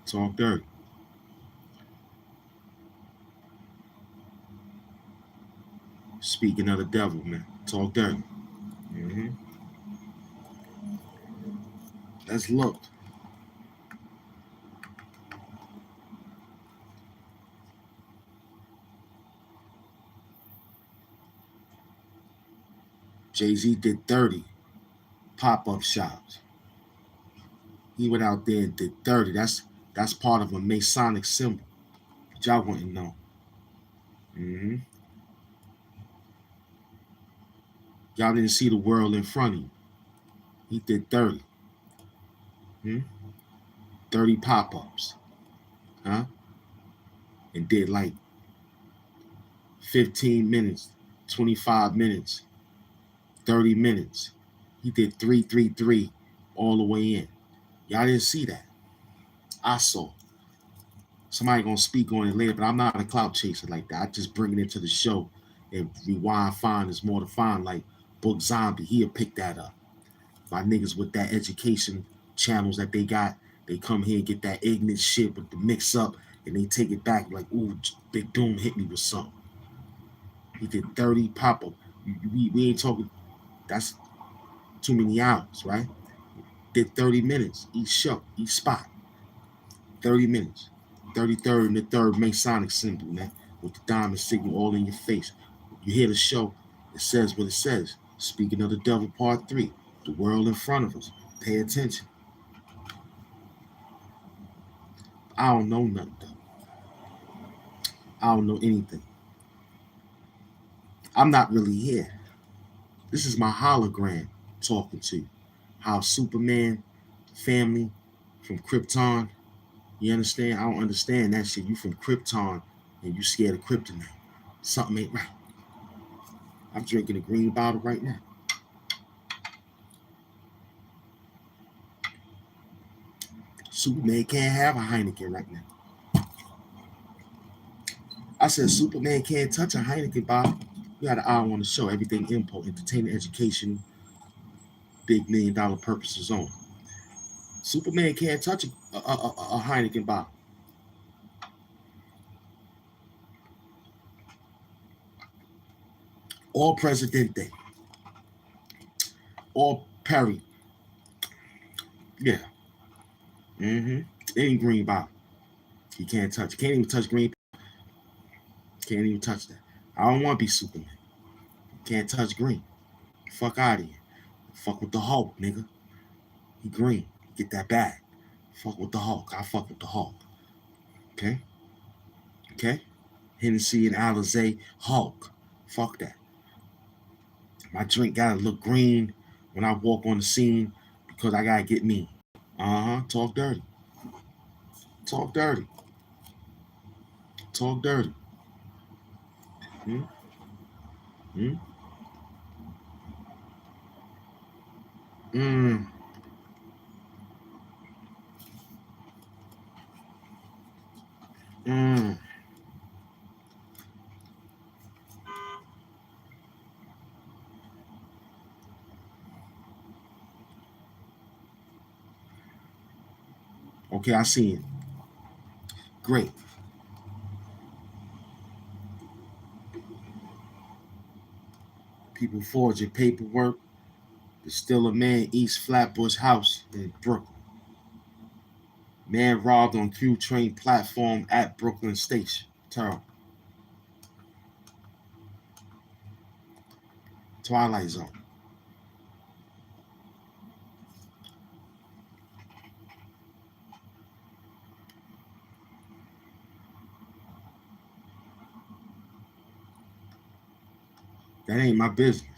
Talk dirty. Speaking of the devil, man. Talk dirty. Mm-hmm. Let's look. Jay-Z did 30 pop-up shops. He went out there and did 30. That's part of a Masonic symbol. But y'all wouldn't know. Mm-hmm. Y'all didn't see the world in front of you. He did 30. 30 pop-ups. Huh? And did like 15 minutes, 25 minutes, 30 minutes. He did 333 all the way in. Y'all didn't see that. I saw. Somebody gonna speak on it later, but I'm not a clout chaser like that. I just bring it into the show and rewind, find is more to find. Like Book Zombie, he'll pick that up. My niggas with that education channels that they got, they come here and get that ignorant shit with the mix up and they take it back like, ooh, Big Doom hit me with something. He did 30 pop-up. We ain't talking, that's too many hours, right? Did 30 minutes each show, each spot. 30 minutes. 33rd and the third Masonic symbol, man, with the diamond signal all in your face. You hear the show, it says what it says. Speaking of the devil, part 3, the world in front of us. Pay attention. I don't know nothing, though. I don't know anything. I'm not really here. This is my hologram talking to you. How Superman, family from Krypton, you understand? I don't understand that shit. You from Krypton and you scared of kryptonite. Something ain't right. I'm drinking a green bottle right now. Superman can't have a Heineken right now. I said Superman can't touch a Heineken bottle. We got an hour on the show. Everything info, entertainment, education, big $1 million purposes on. Superman can't touch a Heineken bottle. All Presidente. All Perry. Yeah. Any green bottle. He can't touch. Can't even touch green. Can't even touch that. I don't want to be Superman. Can't touch green. Fuck out of here. Fuck with the Hulk, nigga. He green. Get that bag. Fuck with the Hulk. I fuck with the Hulk. Okay? Okay? Hennessy and Alizé, Hulk. Fuck that. My drink gotta look green when I walk on the scene because I gotta get me. Talk dirty. Talk dirty. Talk dirty. Hmm? Hmm? Mm. Mm. Okay, I see it. Great. People forging paperwork. There's still a man East Flatbush house in Brooklyn. Man robbed on Q train platform at Brooklyn Station. Terrible. Twilight Zone. That ain't my business.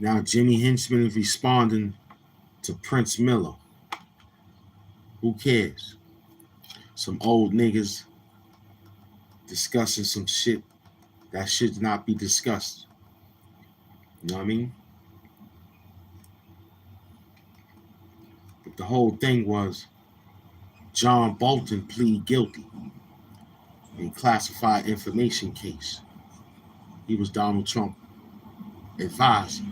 Now Jimmy Henchman is responding to Prince Miller. Who cares? Some old niggas discussing some shit That should not be discussed. You know what I mean? But the whole thing was John Bolton plead guilty in classified information case. He was Donald Trump advisor.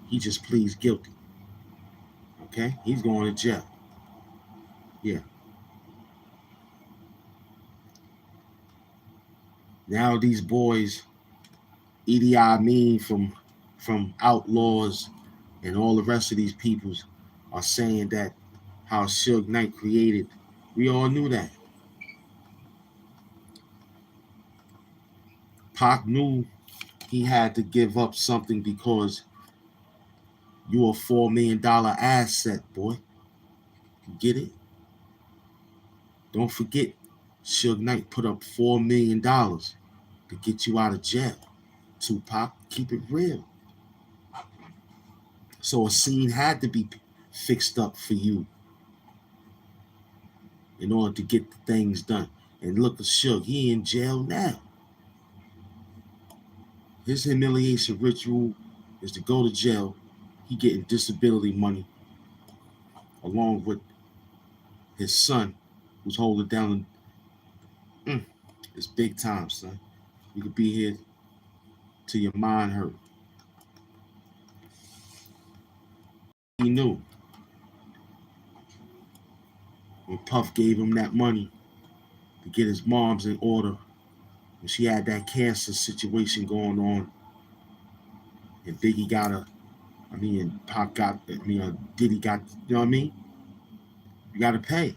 He just pleads guilty. Okay? He's going to jail. Yeah. Now these boys, Idi Amin from Outlaws and all the rest of these peoples are saying that how Suge Knight created. We all knew that. Pac knew he had to give up something because you're a $4 million asset, boy. You get it? Don't forget, Suge Knight put up $4 million to get you out of jail. Tupac, keep it real. So a scene had to be fixed up for you in order to get the things done. And look at Suge, he in jail now. His humiliation ritual is to go to jail. He getting disability money along with his son, who's holding down. It's big time, son. You could be here till your mind hurt. He knew when Puff gave him that money to get his mom's in order when she had that cancer situation going on, and Biggie got and Pac got, Diddy got, you know what I mean? You got to pay.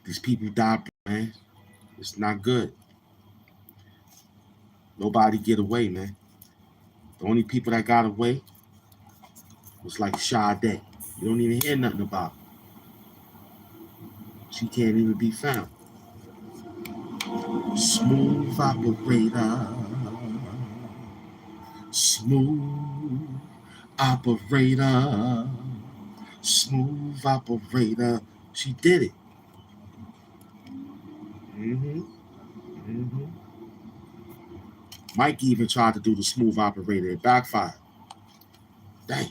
These people die, man. It's not good. Nobody get away, man. The only people that got away was like Sade. You don't even hear nothing about her. She can't even be found. Smooth operator. Smooth operator. Smooth operator. She did it. Mike even tried to do the smooth operator. It backfired. Dang.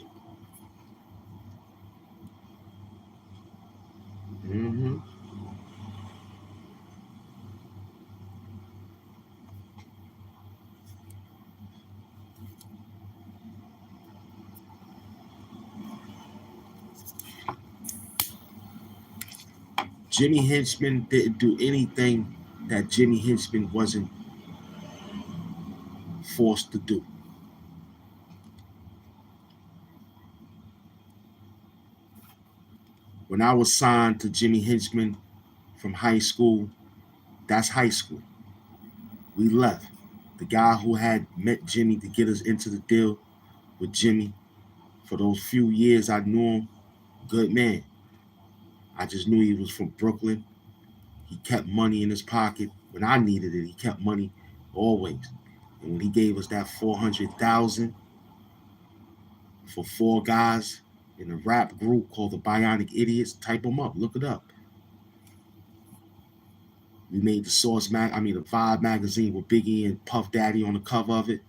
Jimmy Henchman didn't do anything that Jimmy Henchman wasn't forced to do. When I was signed to Jimmy Henchman from high school, that's high school. We left. The guy who had met Jimmy to get us into the deal with Jimmy, for those few years I knew him, good man. I just knew he was from Brooklyn. He kept money in his pocket. When I needed it, he kept money always. And when he gave us that $400,000 for 4 guys in a rap group called the Bionic Idiots, type them up, look it up. We made the the Vibe magazine with Biggie and Puff Daddy on the cover of it.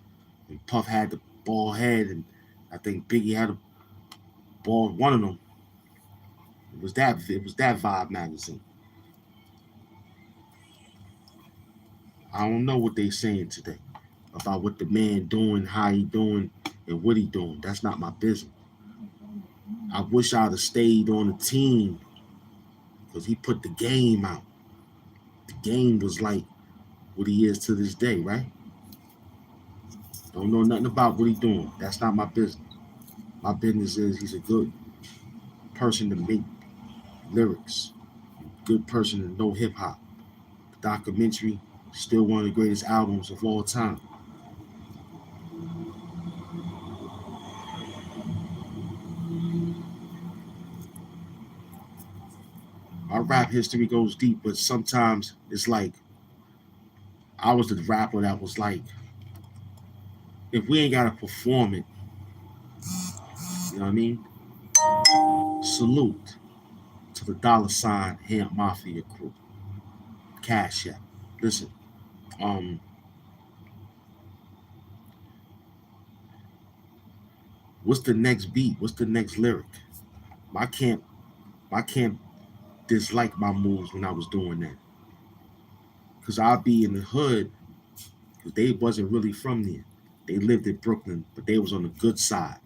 And Puff had the bald head, and I think Biggie had a bald, one of them. It was that Vibe magazine. I don't know what they saying today about what the man doing, how he doing, and what he doing. That's not my business. I wish I'd have stayed on the team because he put the game out. The game was like what he is to this day, right? Don't know nothing about what he doing. That's not my business. My business is he's a good person to make lyrics, good person to know hip hop. The documentary, still one of the greatest albums of all time. Our rap history goes deep, but sometimes it's like I was the rapper that was like, if we ain't gotta perform it, you know what I mean? Salute to the $HAMP Mafia crew. Cash App. Listen, what's the next beat? What's the next lyric? I can't dislike my moves when I was doing that. Cause I'll be in the hood, cause they wasn't really from there. They lived in Brooklyn, but they was on the good side.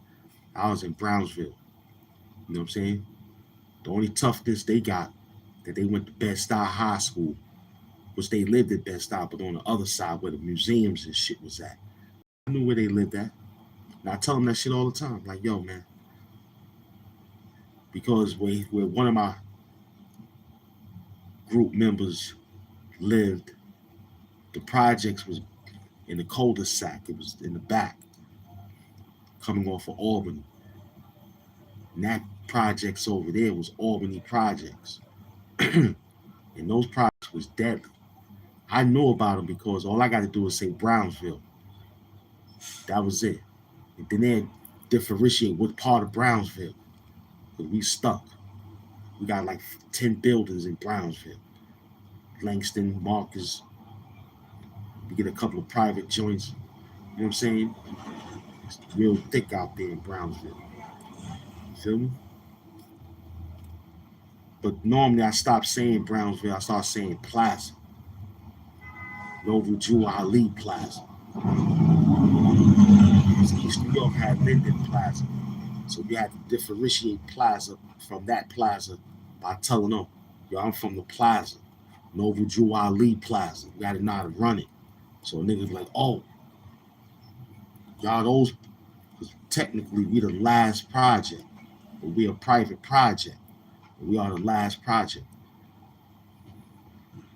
I was in Brownsville. You know what I'm saying? The only toughness they got that they went to Bed-Stuy High School, which they lived at Bed-Stuy, but on the other side where the museums and shit was at. I knew where they lived at. And I tell them that shit all the time. Like, yo, man. Because where one of my group members lived, the projects was in the cul-de-sac. It was in the back, coming off of Albany. And that projects over there was Albany projects. And those projects was deadly. I knew about them because all I got to do is say Brownsville. That was it. And then they differentiate what part of Brownsville. Because we stuck. We got like 10 buildings in Brownsville. Langston, Marcus. We get a couple of private joints. You know what I'm saying? It's real thick out there in Brownsville. You feel me? But normally I stop saying Brownsville. I start saying Plaza. Noble Drew Ali Plaza. East New York had Linden Plaza. So we had to differentiate Plaza from that plaza by telling them, yo, I'm from the plaza. Noble Drew Ali Plaza. We got to know how to run it. So niggas like, oh, y'all those, because technically we the last project, but we a private project. We are the last project.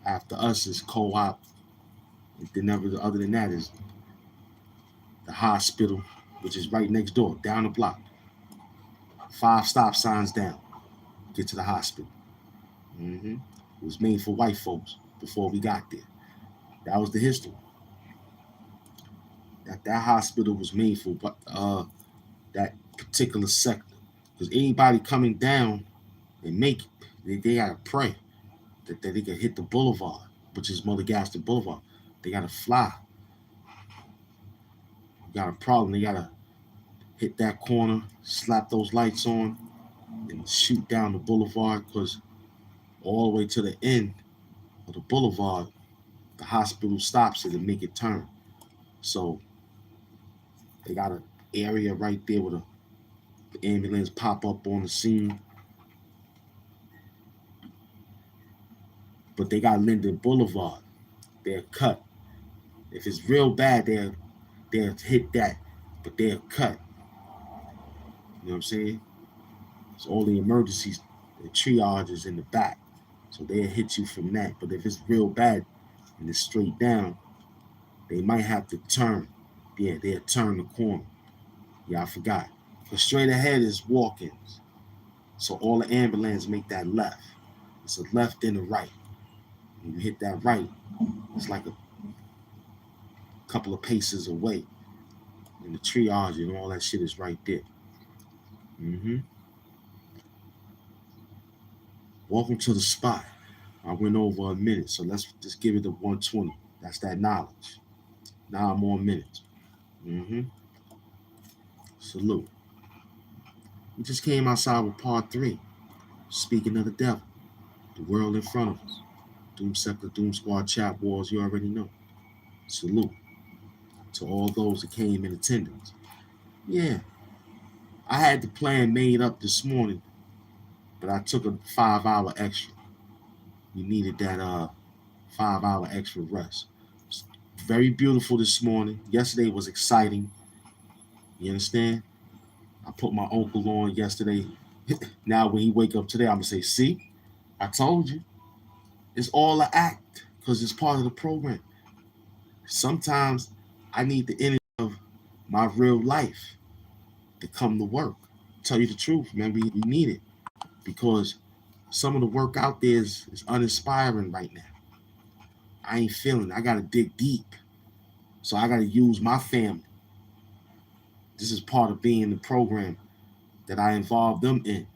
After us is Co-op. And then other than that is the hospital, which is right next door, down the block. 5 stop signs down. Get to the hospital. It was made for white folks before we got there. That was the history. That hospital was made for that particular sector. Because anybody coming down and make it, they gotta pray that they can hit the boulevard, which is Mulligaston Boulevard. They gotta fly. Got a problem. They gotta hit that corner, slap those lights on, and shoot down the boulevard, because all the way to the end of the boulevard, the hospital stops it and make it turn. So they got an area right there where the ambulance pop up on the scene. But they got Linden Boulevard. They're cut. If it's real bad, they'll hit that, but they're cut. You know what I'm saying? It's all the emergencies, the triage is in the back. So they'll hit you from that. But if it's real bad and it's straight down, they might have to turn. Yeah, they'll turn the corner. Yeah, I forgot. But straight ahead is walk-ins. So all the ambulances make that left. It's a left and a right. When you hit that right, it's like a couple of paces away. And the triage and all that shit is right there. Welcome to the spot. I went over a minute, so let's just give it the 120. That's that knowledge. 9 more minutes. Salute. We just came outside with part 3. Speaking of the devil, the world in front of us. Doom Sector, Doom Squad, Chat Wars, you already know. Salute to all those that came in attendance. Yeah, I had the plan made up this morning, but I took a 5-hour extra. We needed that 5-hour extra rest. Very beautiful this morning. Yesterday was exciting. You understand? I put my uncle on yesterday. Now when he wake up today, I'm gonna say, see, I told you. It's all an act because it's part of the program. Sometimes I need the energy of my real life to come to work. Tell you the truth, man, we need it because some of the work out there is uninspiring right now. I ain't feeling it. I gotta dig deep. So I gotta use my family. This is part of being the program that I involve them in.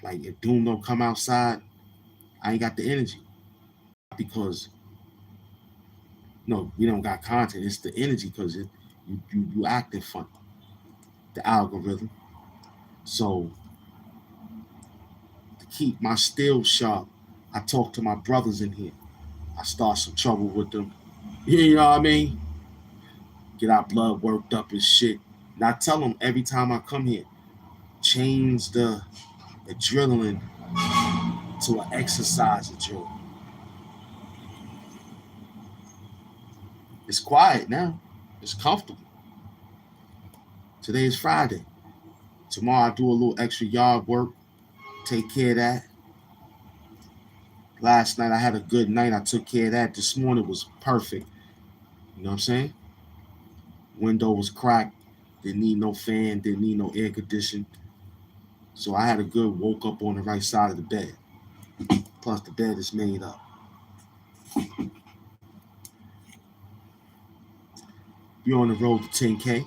Like if Doom don't come outside, I ain't got the energy. Because No, we don't got content. It's the energy because you acting funny. The algorithm. So to keep my steel sharp, I talk to my brothers in here. I start some trouble with them. You know what I mean? Get our blood worked up and shit. And I tell them every time I come here, change the adrenaline to an exercise adrenaline. It's quiet now. It's comfortable. Today is Friday. Tomorrow I do a little extra yard work. Take care of that. Last night I had a good night. I took care of that. This morning was perfect. You know what I'm saying? Window was cracked. Didn't need no fan. Didn't need no air conditioning. So I had a good woke up on the right side of the bed. Plus the bed is made up. You're on the road to 10K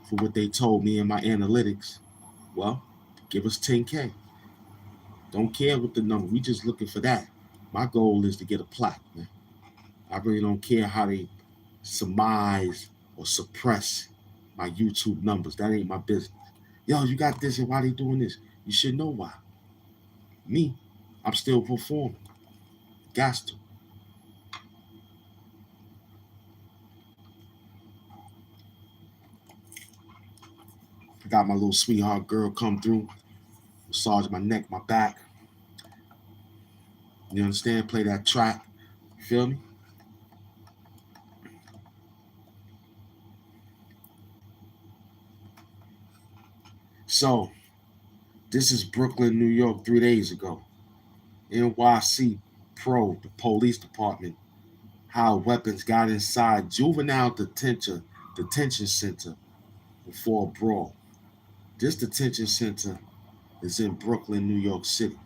for what they told me in my analytics. Well, give us 10K. Don't care what the number. We just looking for that. My goal is to get a plaque, man. I really don't care how they surmise or suppress my YouTube numbers. That ain't my business. Yo, you got this, and why they doing this? You should know why. Me, I'm still performing. Got to. I got my little sweetheart girl come through, massage my neck, my back. You understand? Play that track. You feel me? So, this is Brooklyn, New York, 3 days ago. NYC Pro, the police department, how weapons got inside juvenile detention center before a brawl. This detention center is in Brooklyn, New York City.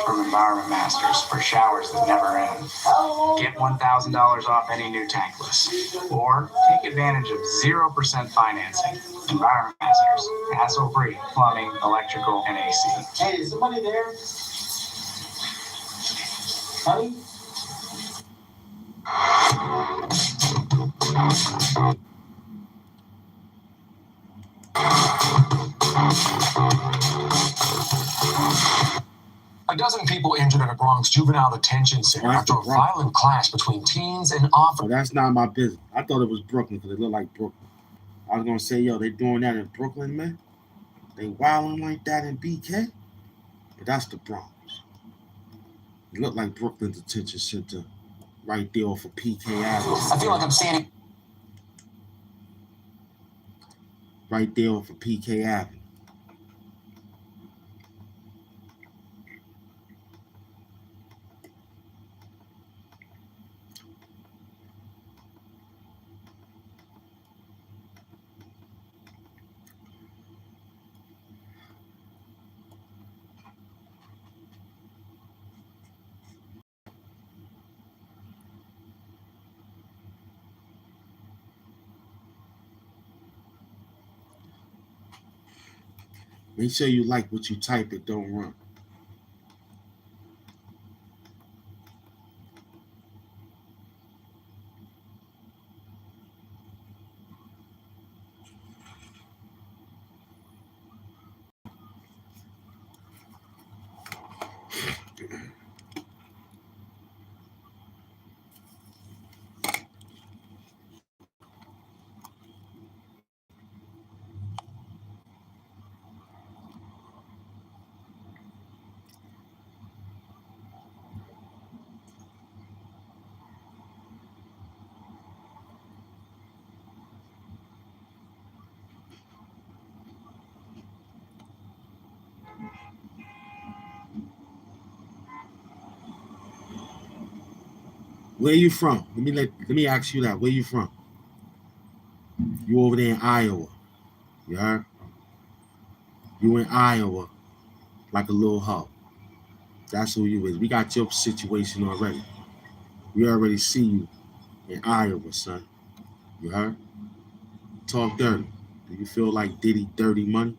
From Environment Masters for showers that never end. Get $1,000 off any new tankless, or take advantage of 0% financing. Environment Masters, hassle-free plumbing, electrical, and AC. Hey, is somebody there? Honey? A dozen people injured at a Bronx juvenile detention center after a violent clash between teens and officers. Oh, that's not my business. I thought it was Brooklyn because it looked like Brooklyn. I was gonna say, yo, they doing that in Brooklyn, man. They wilding like that in BK, but that's the Bronx. It looked like Brooklyn Detention Center, right there off of PK Avenue. I feel like I'm standing right there off of PK Avenue. Make sure you like what you type. It don't run. Where you from? Let me ask you that. Where you from? You over there in Iowa. You heard? You in Iowa like a little hoe. That's who you is. We got your situation already. We already see you in Iowa, son. You heard? Talk dirty. Do you feel like Diddy dirty money?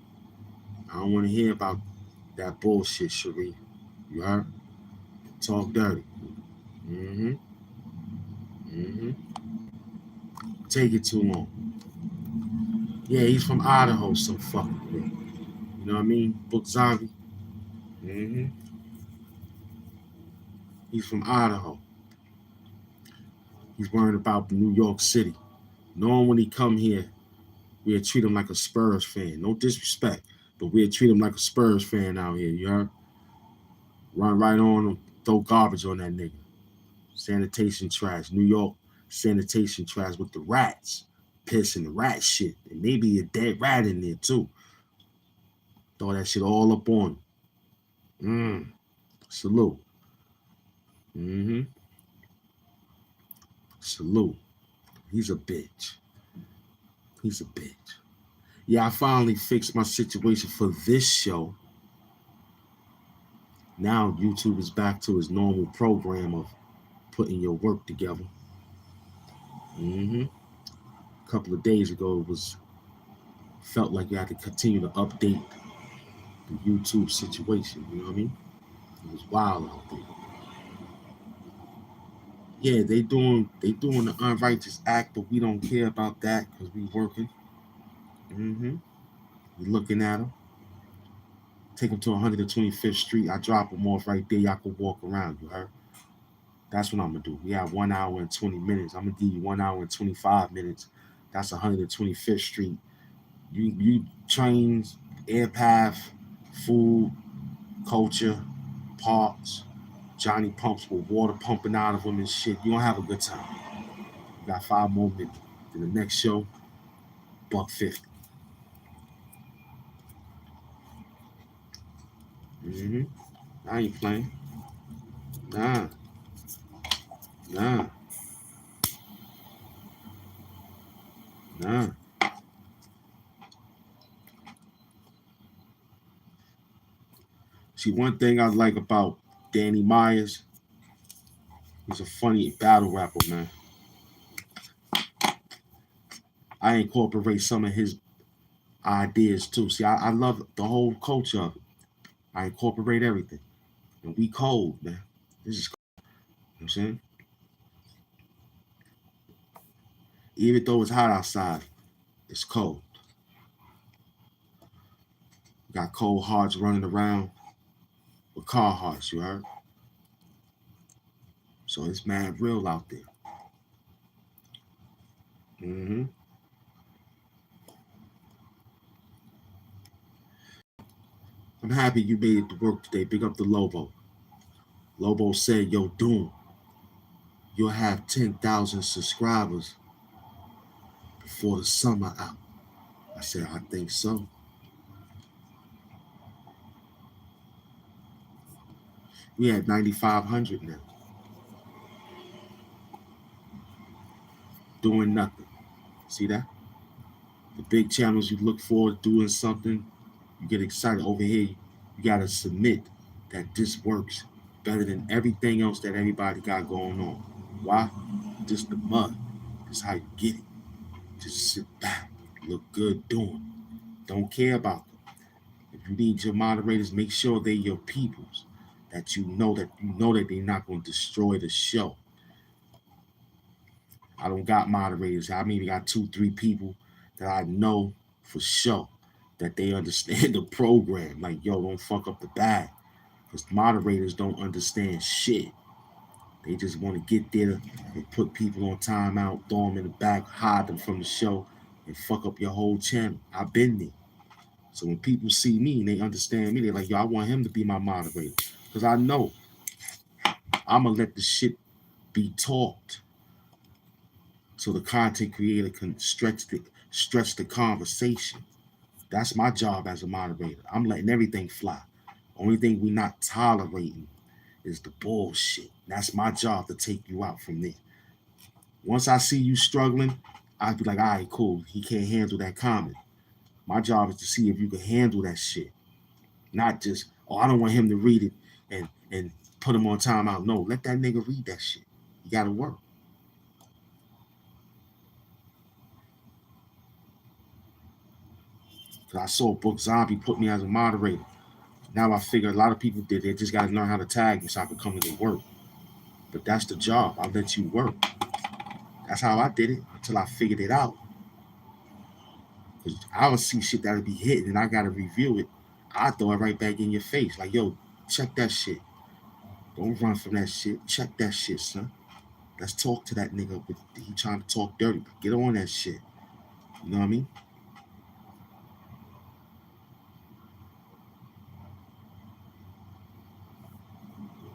I don't want to hear about that bullshit, Sheree. You heard? Talk dirty. Mm-hmm. Mm-hmm. Take it too long. Yeah, he's from Idaho, some fucking way. You know what I mean? Book Zombie. Mm-hmm. He's from Idaho. He's worried about New York City. Knowing when he come here, we'll treat him like a Spurs fan. No disrespect, but we'll treat him like a Spurs fan out here. You heard? Run right on him, throw garbage on that nigga. Sanitation trash. New York sanitation trash with the rats. Piss and the rat shit. And maybe a dead rat in there too. Throw that shit all up on him. Salute. Mm-hmm. Salute. He's a bitch. He's a bitch. Yeah, I finally fixed my situation for this show. Now YouTube is back to its normal program of putting your work together. Mm-hmm. A couple of days ago, it was felt like you had to continue to update the YouTube situation. You know what I mean? It was wild out there. Yeah, they doing the unrighteous act, but we don't care about that because we working. Mm-hmm. We looking at them. Take them to 125th Street. I drop them off right there. Y'all can walk around. You heard? That's what I'm gonna do. We have 1 hour and 20 minutes. I'm gonna give you 1 hour and 25 minutes. That's 125th Street. You trains, air path, food, culture, parks, Johnny pumps with water pumping out of them and shit. You gonna have a good time. You got 5 more minutes. To the next show, $1.50. Mm-hmm. I ain't playing. Nah. Nah. Nah. See, one thing I like about Danny Myers, he's a funny battle rapper, man. I incorporate some of his ideas too. See, I love the whole culture of it. I incorporate everything. And we cold, man. This is cold. You know what I'm saying? Even though it's hot outside, it's cold. We got cold hearts running around with car hearts, you heard? So it's mad real out there. Mm-hmm. I'm happy you made it to work today. Big up the Lobo. Lobo said, yo, Doom, you'll have 10,000 subscribers before the summer out. I said, I think so. We had 9,500 now. Doing nothing. See that? The big channels you look forward to doing something, you get excited. Over here, you got to submit that this works better than everything else that everybody got going on. Why? Just the mud. This is how you get it. Just sit back, look good doing. Don't care about them. If you need your moderators, make sure they're your peoples. That you know that they're not going to destroy the show. I don't got moderators. I maybe got 2-3 people that I know for sure that they understand the program. Like, yo, don't fuck up the bag. Because moderators don't understand shit. They just want to get there and put people on timeout, throw them in the back, hide them from the show, and fuck up your whole channel. I've been there. So when people see me and they understand me, they're like, yo, I want him to be my moderator. Because I know I'm going to let the shit be taught so the content creator can stretch the conversation. That's my job as a moderator. I'm letting everything fly. Only thing we not tolerating is the bullshit. That's my job to take you out from there. Once I see you struggling, I'd be like, all right, cool. He can't handle that comment. My job is to see if you can handle that shit. Not just, oh, I don't want him to read it and put him on timeout. No, let that nigga read that shit. You gotta work. Because I saw Book Zombie put me as a moderator. Now I figure a lot of people did. They just got to learn how to tag me so I can come in and work. But that's the job. I'll let you work. That's how I did it until I figured it out. Because I would see shit that'll be hitting and I got to review it. I throw it right back in your face. Like, yo, check that shit. Don't run from that shit. Check that shit, son. Let's talk to that nigga. He trying to talk dirty. Get on that shit. You know what I mean?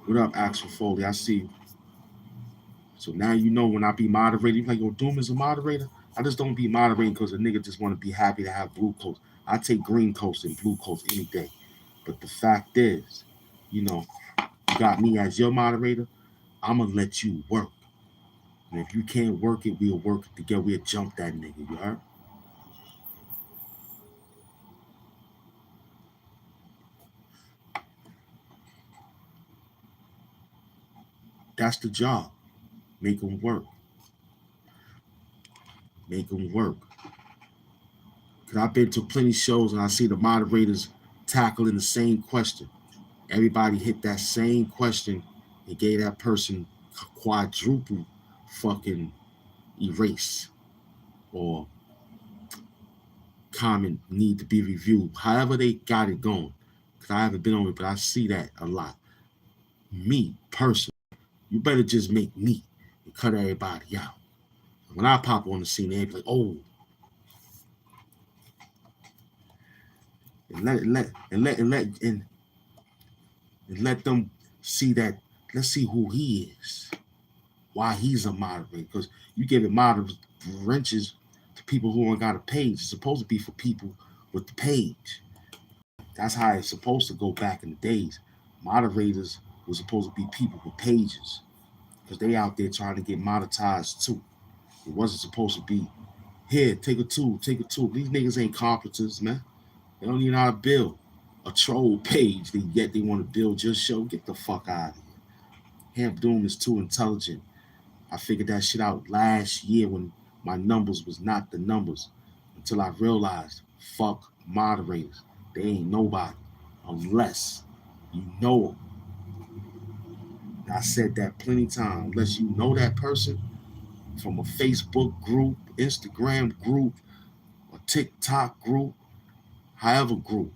What up, Axel Foley? I see you. So now you know when I be moderating, like, yo, Doom is a moderator. I just don't be moderating because a nigga just want to be happy to have blue coats. I take green coats and blue coats any day. But the fact is, you know, you got me as your moderator, I'm going to let you work. And if you can't work it, we'll work it together. We'll jump that nigga, you heard? That's the job. Make them work. Make them work. Because I've been to plenty of shows and I see the moderators tackling the same question. Everybody hit that same question and gave that person quadruple fucking erase or comment need to be reviewed. However they got it going. Because I haven't been on it, but I see that a lot. Me, personally, you better just make me and cut everybody out. When I pop on the scene, they be like, oh. And let them see that. Let's see who he is. Why he's a moderator. Because you give it wrenches to people who ain't got a page. It's supposed to be for people with the page. That's how it's supposed to go back in the days. Moderators were supposed to be people with pages. Because they out there trying to get monetized too. It wasn't supposed to be, here, take a tool. These niggas ain't carpenters, man. They don't even know how to build a troll page, yet they want to build your show. Get the fuck out of here. HAMP Doom is too intelligent. I figured that shit out last year when my numbers was not the numbers. Until I realized, fuck moderators. They ain't nobody unless you know them. I said that plenty of times. Unless you know that person from a Facebook group, Instagram group, a TikTok group, however group.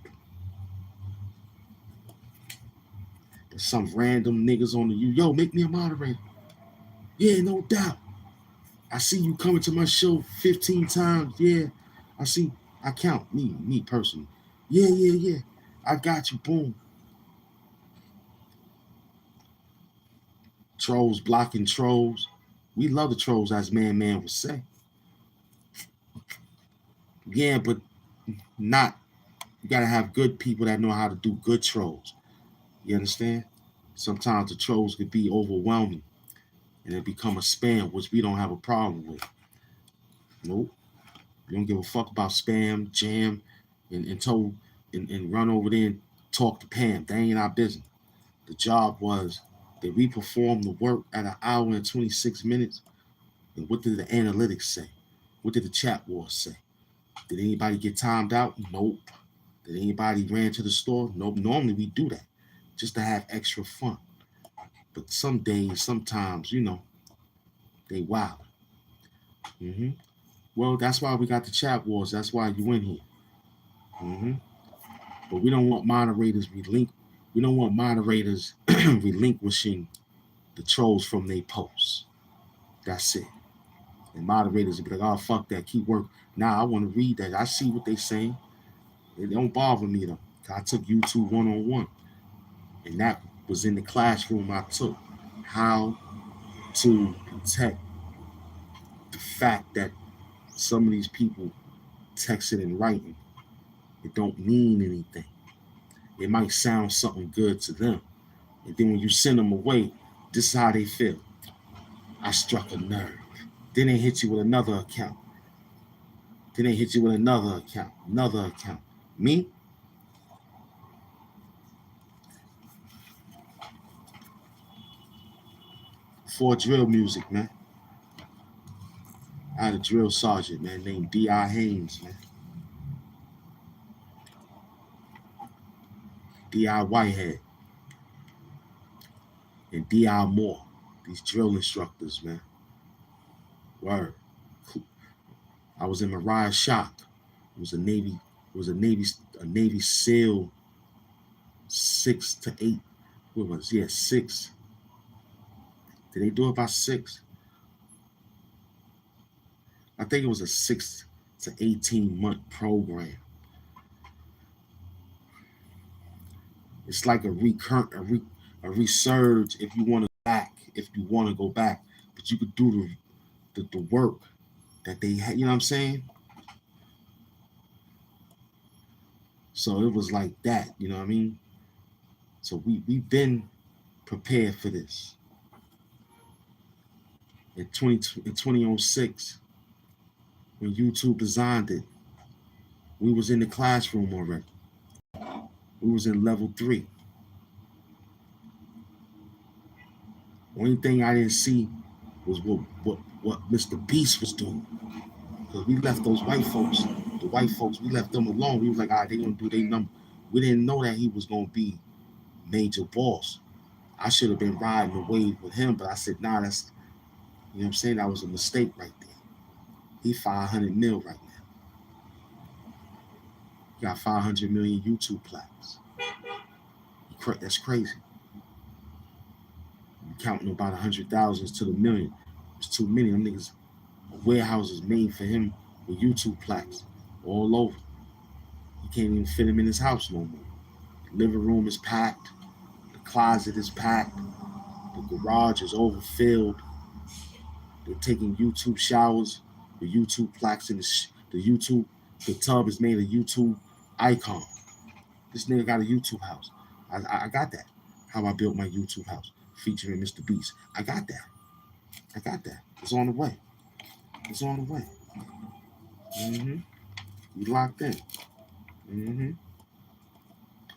There's some random niggas on the yo, make me a moderator. Yeah, no doubt. I see you coming to my show 15 times. Yeah, I count me personally. Yeah. I got you, boom. Trolls blocking trolls. We love the trolls, as Man would say. Yeah, but not, you gotta have good people that know how to do good trolls. You understand? Sometimes the trolls could be overwhelming and it become a spam, which we don't have a problem with. Nope. You don't give a fuck about spam, jam, and run over there and talk to Pam. That ain't our business. The job was that we perform the work at an hour and 26 minutes. And what did the analytics say? What did the chat wars say? Did anybody get timed out? Nope. Did anybody ran to the store? Nope. Normally we do that just to have extra fun. But some days, sometimes, they wild. Mm-hmm. Well, that's why we got the chat wars. That's why you in here. Mm-hmm. But we don't want moderators relinquishing the trolls from their posts. That's it. And moderators will be like, oh, fuck that, keep working. Nah, I want to read that. I see what they saying. It don't bother me though. I took YouTube 101. And that was in the classroom I took. How to protect the fact that some of these people texting and writing, it don't mean anything. It might sound something good to them. And then when you send them away, this is how they feel. I struck a nerve. Then they hit you with another account. Another account. Me? For drill music, man. I had a drill sergeant, man, named D.I. Haynes, man. D.I. Whitehead and D.I. Moore, these drill instructors, man. Word. I was in Mariah Shock. It was a Navy SEAL 6 to 8. What was it? Yeah, 6. Did they do it by 6? I think it was a 6 to 18-month program. It's like a resurge if you want to go back, but you could do the work that they had. You know what I'm saying? So it was like that. You know what I mean? So we've been prepared for this. In 2006, when YouTube designed it, we was in the classroom already. We was in level 3. Only thing I didn't see was what Mr. Beast was doing. Because we left those white folks, we left them alone. We was like, they gonna do their number. We didn't know that he was gonna be major boss. I should have been riding the wave with him, but I said, nah, that's, you know what I'm saying? That was a mistake right there. He 500 mil right now. He got 500 million YouTube plaques. That's crazy. You're counting about 100,000 to the million. It's too many. Them niggas, warehouses made for him with YouTube plaques all over. He can't even fit him in his house no more. The living room is packed. The closet is packed. The garage is overfilled. They're taking YouTube showers with YouTube plaques in the tub is made a YouTube icon. This nigga got a YouTube house. I got that. How I built my YouTube house featuring Mr. Beast. I got that. It's on the way. Mm-hmm. You locked in. Mm-hmm.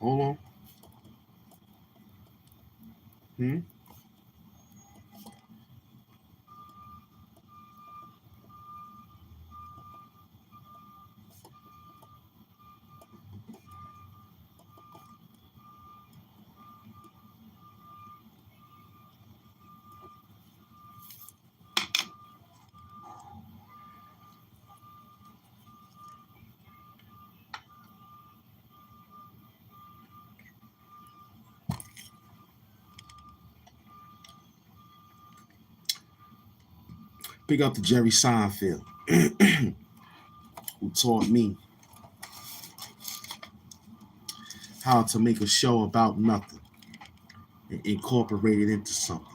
Hold on. Hmm. Big up to Jerry Seinfeld, who taught me how to make a show about nothing and incorporate it into something.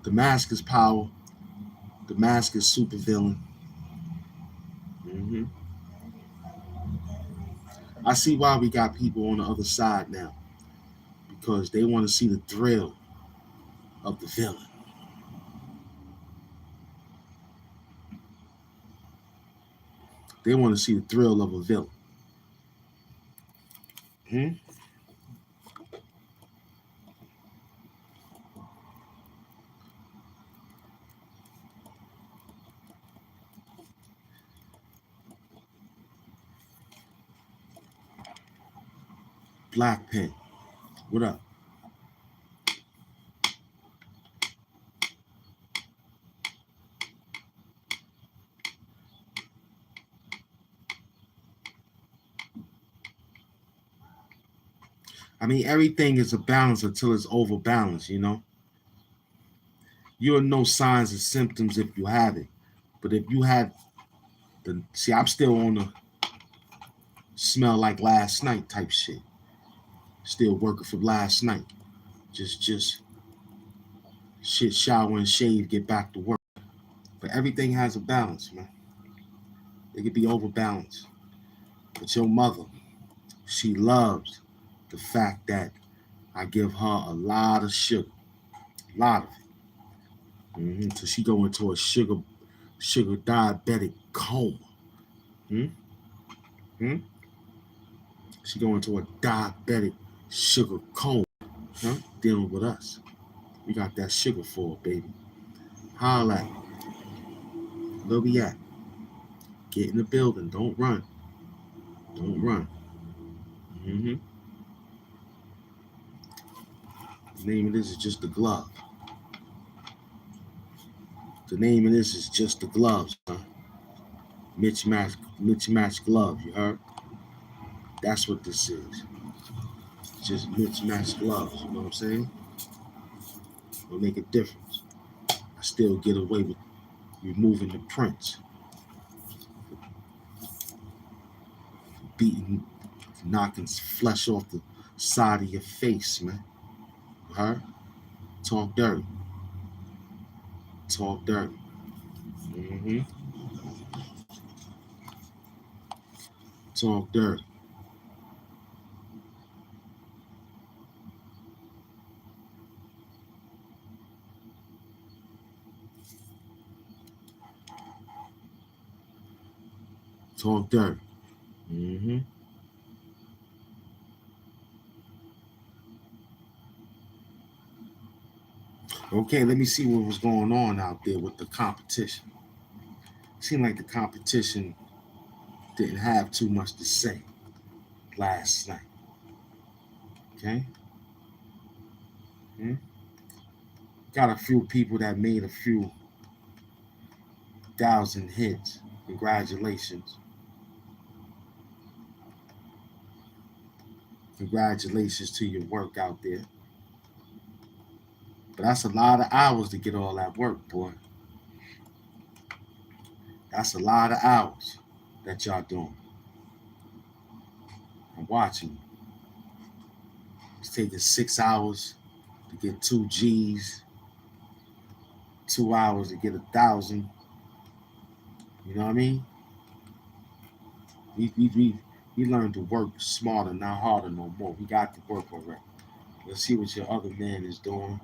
The mask is power. The mask is supervillain. Mm-hmm. I see why we got people on the other side now, because they want to see the thrill of the villain. They want to see the thrill of a villain. Hmm? Black Pen, what up? I mean, everything is a balance until it's overbalanced, you know? You'll know signs and symptoms if you have it. But if you had I'm still on the smell like last night type shit. Still working from last night. Just shit, shower and shave, get back to work. But everything has a balance, man. It could be overbalanced. But your mother, she loves the fact that I give her a lot of sugar. A lot of it. Mm-hmm. So she go into a sugar diabetic coma. Hmm? Hmm? She go into a diabetic sugar coma. Huh? dealing with us. We got that sugar for it, baby. Holla at me. Where we at? Get in the building. Don't run. Don't run. Mm-hmm. The name of this is just the glove. The name of this is just the gloves, huh? Mismatch glove, you heard? That's what this is. It's just mismatched gloves, you know what I'm saying? It'll make a difference. I still get away with removing the prints, beating, knocking flesh off the side of your face, man. You heard? Talk dirty. Talk dirty. Mm-hmm. Talk dirty. Talk dirty. Mm-hmm. Okay, let me see what was going on out there with the competition. Seemed like the competition didn't have too much to say last night. Okay? Got a few people that made a few thousand hits. Congratulations. Congratulations to your work out there. But that's a lot of hours to get all that work, boy. That's a lot of hours that y'all doing. I'm watching you. It's taking 6 hours to get 2 G's, 2 hours to get 1,000. You know what I mean? We learned to work smarter, not harder no more. We got to work already. Let's see what your other man is doing.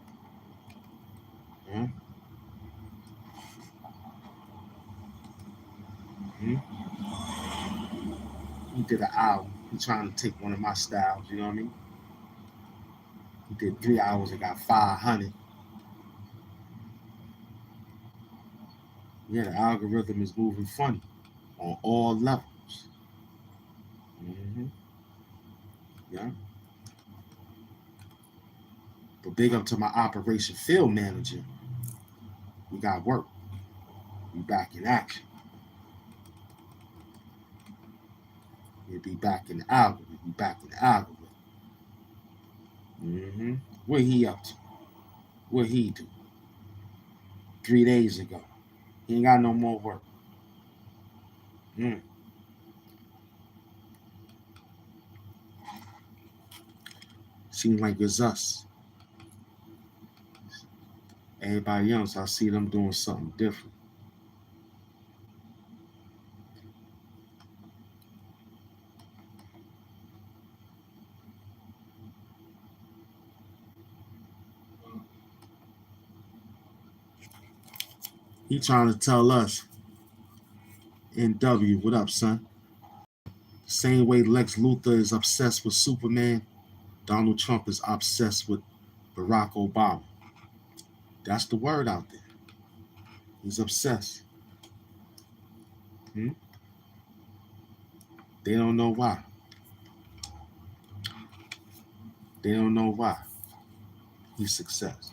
Huh? Hmm? He did an album. He's trying to take one of my styles, you know what I mean? He did 3 hours and got 500. Yeah, the algorithm is moving funny on all levels. Mm-hmm. Yeah. But big up to my operation field manager. We got work. We back in action. We'll be back in the algorithm. We back in the algorithm. Mm-hmm. What he up to? What he do? 3 days ago. He ain't got no more work. Seems like it's us. Everybody else, I see them doing something different. He trying to tell us, NW, what up, son? Same way Lex Luthor is obsessed with Superman, Donald Trump is obsessed with Barack Obama. That's the word out there. He's obsessed. They don't know why. They don't know why. He's success.